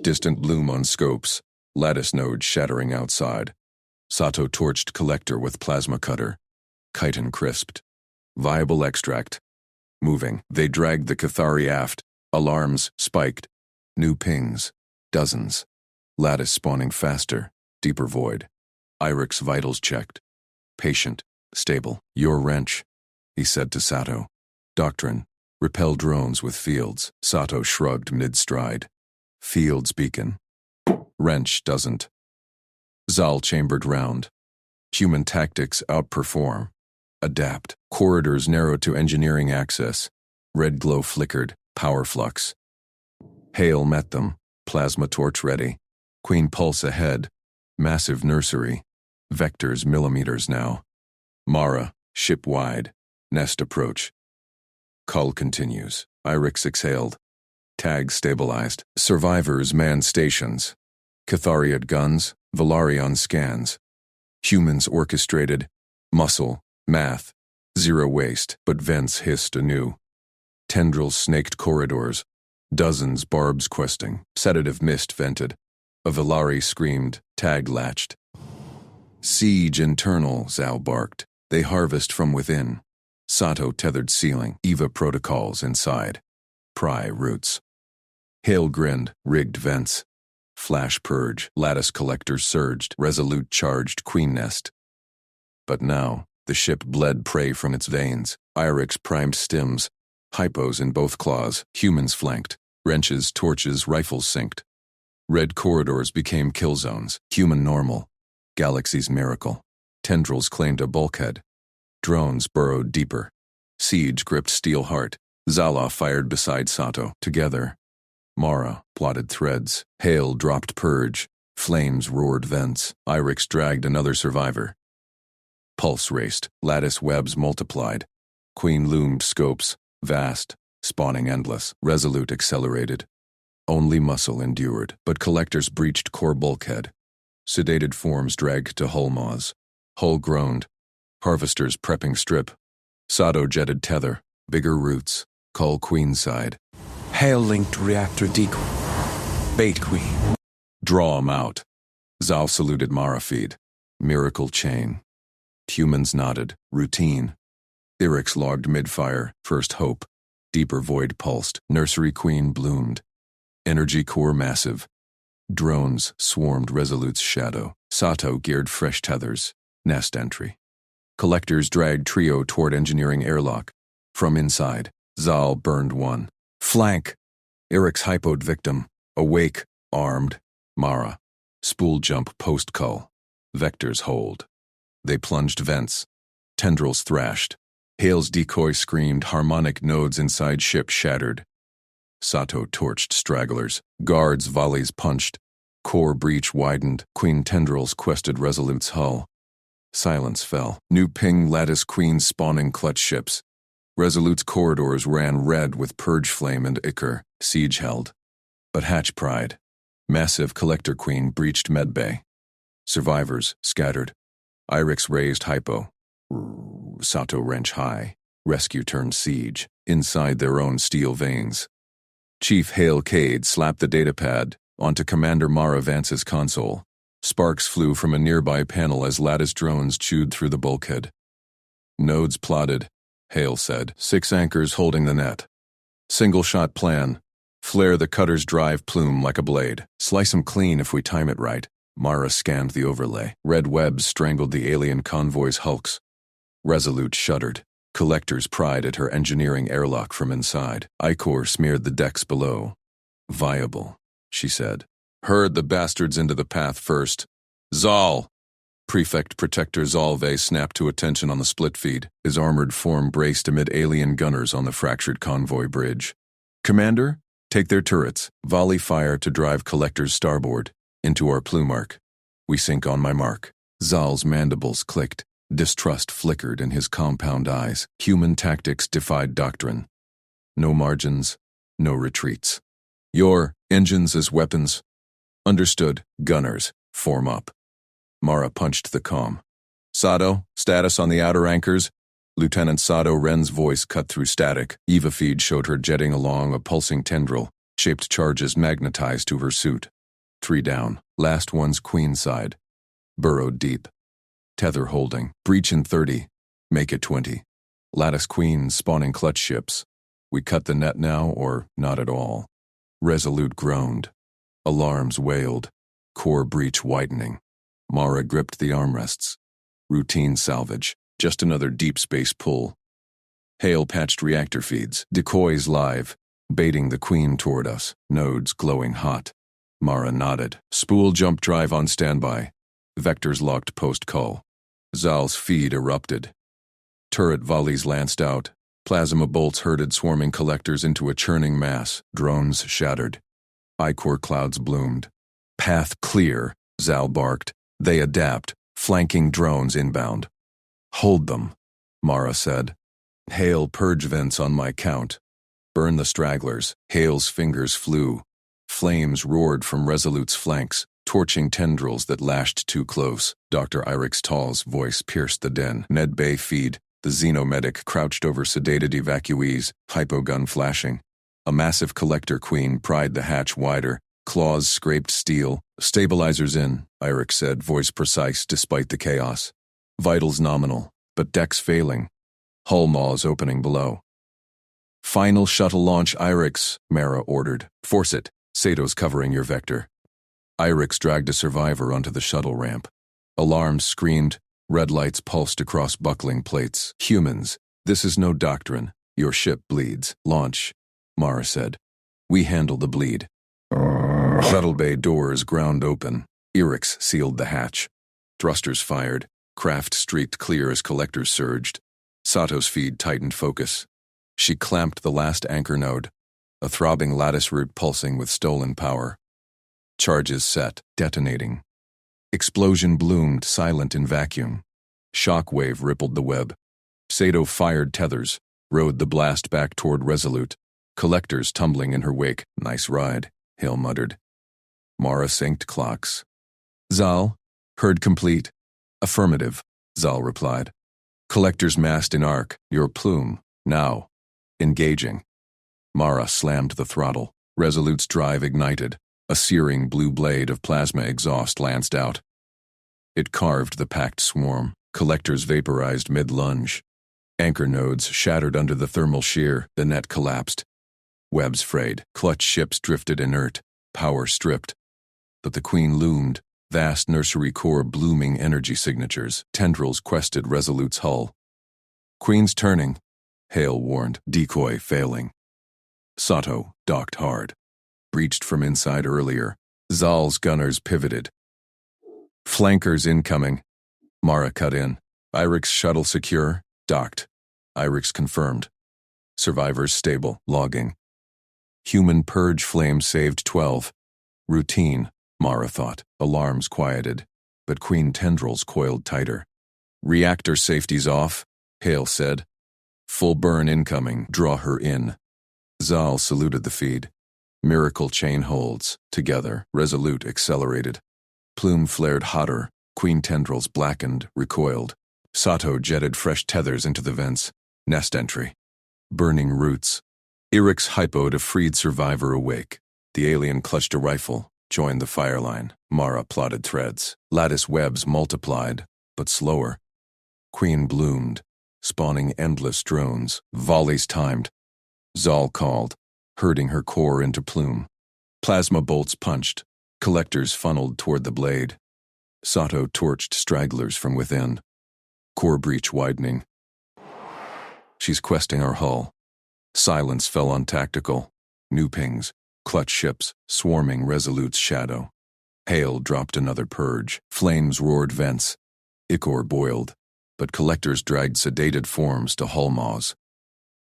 Distant bloom on scopes. Lattice node shattering outside. Sato torched collector with plasma cutter. Chitin crisped. Viable extract. Moving. They dragged the Cathari aft. Alarms spiked. New pings. Dozens. Lattice spawning faster. Deeper void. Irix vitals checked. Patient. Stable. Your wrench, he said to Sato. Doctrine. Repel drones with fields. Sato shrugged mid-stride. Fields beacon. Wrench doesn't. Zal chambered round. Human tactics outperform. Adapt. Corridors narrow to engineering access. Red glow flickered. Power flux. Hale met them. Plasma torch ready. Queen pulse ahead. Massive nursery. Vectors millimeters now. Mara, ship wide. Nest approach. Cull continues. Irix exhaled. Tag stabilized. Survivors man stations. Cathariad guns. Valarion scans. Humans orchestrated. Muscle. Math. Zero waste, but vents hissed anew. Tendrils snaked corridors. Dozens barbs questing. Sedative mist vented. A Valari screamed. Tag latched. Siege internal, Zal barked. They harvest from within. Sato tethered ceiling. Eva protocols inside. Pry roots. Hale grinned. Rigged vents. Flash purge. Lattice collectors surged. Resolute charged queen nest. But now, the ship bled prey from its veins. Irix primed stims. Hypos in both claws. Humans flanked. Wrenches, torches, rifles synced. Red corridors became kill zones. Human normal. Galaxy's miracle. Tendrils claimed a bulkhead. Drones burrowed deeper. Siege gripped steel heart. Zala fired beside Sato. Together. Mara plotted threads. Hale dropped purge. Flames roared vents. Irix dragged another survivor. Pulse raced. Lattice webs multiplied. Queen loomed scopes. Vast. Spawning endless. Resolute accelerated. Only muscle endured, but collectors breached core bulkhead. Sedated forms dragged to hull maws. Hull groaned. Harvesters prepping strip. Sato jetted tether. Bigger roots. Cull queenside. Hale-linked reactor decoy. Bait queen. Draw 'em out. Zal saluted Mara feed. Miracle chain. Humans nodded. Routine. Irix logged mid-fire. First hope. Deeper void pulsed. Nursery queen bloomed. Energy core massive. Drones swarmed Resolute's shadow. Sato geared fresh tethers. Nest entry. Collectors dragged trio toward engineering airlock. From inside, Zal burned one. Flank! Irix hypoed victim. Awake, armed. Mara. Spool jump post-cull. Vectors hold. They plunged vents. Tendrils thrashed. Hale's decoy screamed. Harmonic nodes inside ship shattered. Sato torched stragglers. Guards' volleys punched. Core breach widened. Queen tendrils quested Resolute's hull. Silence fell. New ping lattice queens spawning clutch ships. Resolute's corridors ran red with purge flame and ichor. Siege held. But hatch pride. Massive collector queen breached medbay. Survivors scattered. Irix raised hypo. Sato wrench high. Rescue turned siege. Inside their own steel veins. Chief Hale Cade slapped the datapad onto Commander Mara Vance's console. Sparks flew from a nearby panel as lattice drones chewed through the bulkhead. Nodes plotted, Hale said. 6 anchors holding the net. Single-shot plan. Flare the cutter's drive plume like a blade. Slice him clean if we time it right. Mara scanned the overlay. Red webs strangled the alien convoy's hulks. Resolute shuddered. Collectors pried at her engineering airlock from inside. Icor smeared the decks below. Viable, she said. Herd the bastards into the path first. Zal! Prefect Protector Zalve snapped to attention on the split feed. His armored form braced amid alien gunners on the fractured convoy bridge. Commander, take their turrets. Volley fire to drive Collector's starboard. Into our plume arc. We sink on my mark. Zal's mandibles clicked. Distrust flickered in his compound eyes. Human tactics defied doctrine. No margins, no retreats. Your engines as weapons. Understood. Gunners, form up. Mara punched the comm. Sato, status on the outer anchors. Lieutenant Sato Ren's voice cut through static. Eva feed showed her jetting along a pulsing tendril, shaped charges magnetized to her suit. 3 down. Last one's queenside. Burrowed deep. Tether holding. Breach in 30. Make it 20. Lattice queens spawning clutch ships. We cut the net now or not at all. Resolute groaned. Alarms wailed. Core breach widening. Mara gripped the armrests. Routine salvage. Just another deep space pull. Hale patched reactor feeds. Decoys live. Baiting the queen toward us. Nodes glowing hot. Mara nodded. Spool jump drive on standby. Vectors locked post-cull. Zal's feed erupted. Turret volleys lanced out. Plasma bolts herded swarming collectors into a churning mass. Drones shattered. Icor clouds bloomed. Path clear, Zal barked. They adapt, flanking drones inbound. Hold them, Mara said. Hale purge vents on my count. Burn the stragglers. Hale's fingers flew. Flames roared from Resolute's flanks, torching tendrils that lashed too close. Dr. Irix Tall's voice pierced the den. Ned Bay feed. The xenomedic crouched over sedated evacuees, hypogun flashing. A massive collector queen pried the hatch wider. Claws scraped steel. Stabilizers in, Irix said, voice precise despite the chaos. Vitals nominal, but decks failing. Hull maws opening below. Final shuttle launch, Irix, Mara ordered. Force it. Sato's covering your vector. Irix dragged a survivor onto the shuttle ramp. Alarms screamed. Red lights pulsed across buckling plates. Humans, this is no doctrine. Your ship bleeds. Launch, Mara said. We handle the bleed. Shuttle bay doors ground open. Irix sealed the hatch. Thrusters fired. Craft streaked clear as collectors surged. Sato's feed tightened focus. She clamped the last anchor node, a throbbing lattice route pulsing with stolen power. Charges set, detonating. Explosion bloomed, silent in vacuum. Shockwave rippled the web. Sato fired tethers, rode the blast back toward Resolute. Collectors tumbling in her wake. Nice ride, Hale muttered. Mara synced clocks. Zal, herd complete. Affirmative, Zal replied. Collectors massed in arc. Your plume. Now. Engaging. Mara slammed the throttle. Resolute's drive ignited. A searing blue blade of plasma exhaust lanced out. It carved the packed swarm. Collectors vaporized mid-lunge. Anchor nodes shattered under the thermal shear. The net collapsed. Webs frayed. Clutch ships drifted inert. Power stripped. But the queen loomed. Vast nursery core blooming energy signatures. Tendrils quested Resolute's hull. Queen's turning, Hale warned. Decoy failing. Sato docked hard. Breached from inside earlier. Zal's gunners pivoted. Flankers incoming. Mara cut in. Irix shuttle secure. Docked. Irix confirmed. Survivors stable. Logging. Human purge flame saved 12. Routine, Mara thought. Alarms quieted, but queen tendrils coiled tighter. Reactor safety's off, Hale said. Full burn incoming. Draw her in. Zal saluted the feed. Miracle chain holds. Together, Resolute accelerated. Plume flared hotter. Queen tendrils blackened, recoiled. Sato jetted fresh tethers into the vents. Nest entry. Burning roots. Irix hypoed a freed survivor awake. The alien clutched a rifle, joined the fire line. Mara plotted threads. Lattice webs multiplied, but slower. Queen bloomed, spawning endless drones. Volleys timed. Zal called. herding her core into plume. Plasma bolts punched, collectors funneled toward the blade. Sato torched stragglers from within. Core breach widening. She's questing our hull. Silence fell on tactical. New pings, clutch ships, swarming Resolute's shadow. Hail dropped another purge. Flames roared vents. Ichor boiled, but collectors dragged sedated forms to hull maws.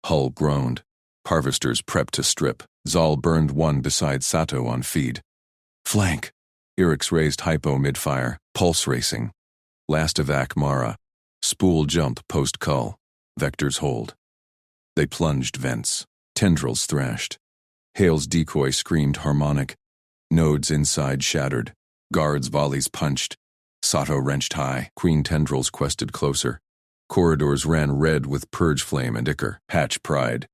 Hull groaned. Harvesters prepped to strip. Zal burned one beside Sato on feed. Flank! Irix raised hypo mid-fire, pulse racing. Last evac Mara. Spool jump post-cull. Vectors hold. They plunged vents. Tendrils thrashed. Hale's decoy screamed harmonic. Nodes inside shattered. Guards' volleys punched. Sato wrenched high. Queen tendrils quested closer. Corridors ran red with purge flame and ichor. Hatch pride.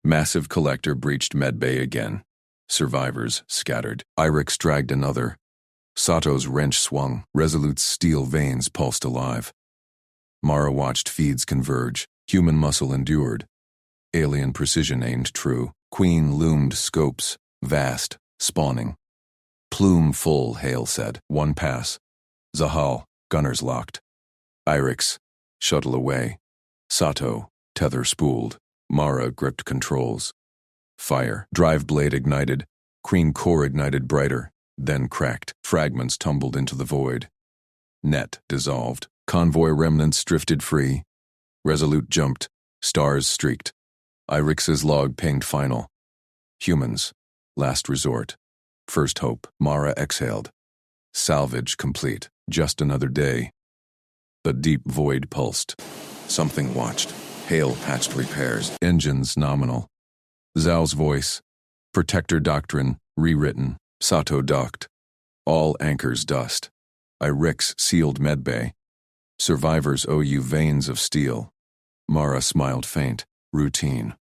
Massive collector breached medbay again. Survivors scattered. Irix dragged another. Sato's wrench swung. Resolute's steel veins pulsed alive. Mara watched feeds converge. Human muscle endured. Alien precision aimed true. Queen loomed scopes. Vast. Spawning. Plume full, Hale said. One pass. Zahal. Gunners locked. Irix. Shuttle away. Sato. Tether spooled. Mara gripped controls. Fire. Drive blade ignited. Queen core ignited brighter. Then cracked. Fragments tumbled into the void. Net dissolved. Convoy remnants drifted free. Resolute jumped. Stars streaked. Irix's log pinged final. Humans. Last resort. First hope. Mara exhaled. Salvage complete. Just another day. The deep void pulsed. Something watched. Hale patched repairs. Engines nominal. Zal's voice. Protector doctrine rewritten. Sato docked. All anchors dust. Irix sealed medbay. Survivors owe you veins of steel. Mara smiled faint. Routine.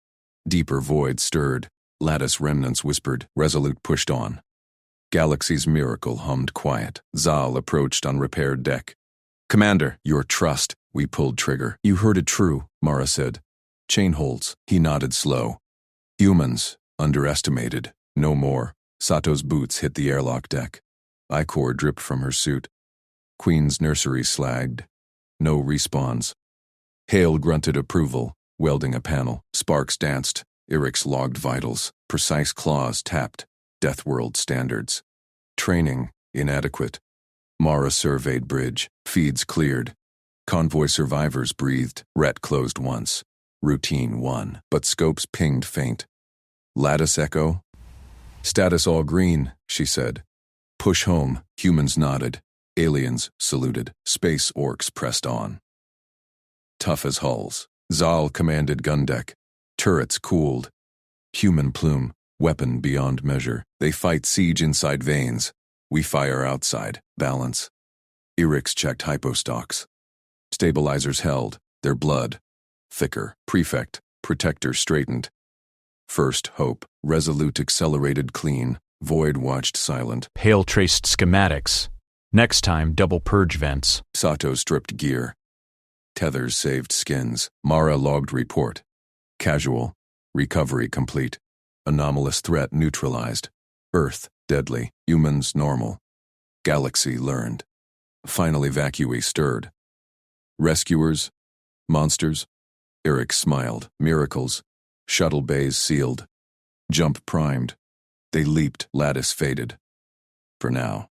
Deeper void stirred. Lattice remnants whispered. Resolute pushed on. Galaxy's miracle hummed quiet. Zal approached on repaired deck. Commander, your trust. We pulled trigger. You heard it true, Mara said. Chain holds. He nodded slow. Humans, underestimated. No more. Sato's boots hit the airlock deck. Ichor dripped from her suit. Queen's nursery slagged. No respawns. Hale grunted approval, welding a panel. Sparks danced. Irix logged vitals. Precise claws tapped. Deathworld standards. Training, inadequate. Mara surveyed bridge. Feeds cleared. Convoy survivors breathed. Ret closed once. Routine won. But scopes pinged faint. Lattice echo? Status all green, she said. Push home. Humans nodded. Aliens saluted. Space Orcs pressed on. Tough as hulls. Zal commanded gun deck. Turrets cooled. Human plume. Weapon beyond measure. They fight siege inside veins. We fire outside. Balance. Irix checked hypostocks. Stabilizers held. Their blood. Thicker. Prefect. Protector straightened. First hope. Resolute accelerated clean. Void watched silent. Hale traced schematics. Next time, double purge vents. Sato stripped gear. Tethers saved skins. Mara logged report. Casual. Recovery complete. Anomalous threat neutralized. Earth, deadly. Humans, normal. Galaxy, learned. Final evacuee stirred. Rescuers? Monsters? Irix smiled. Miracles. Shuttle bays sealed. Jump primed. They leaped. Lattice faded. For now.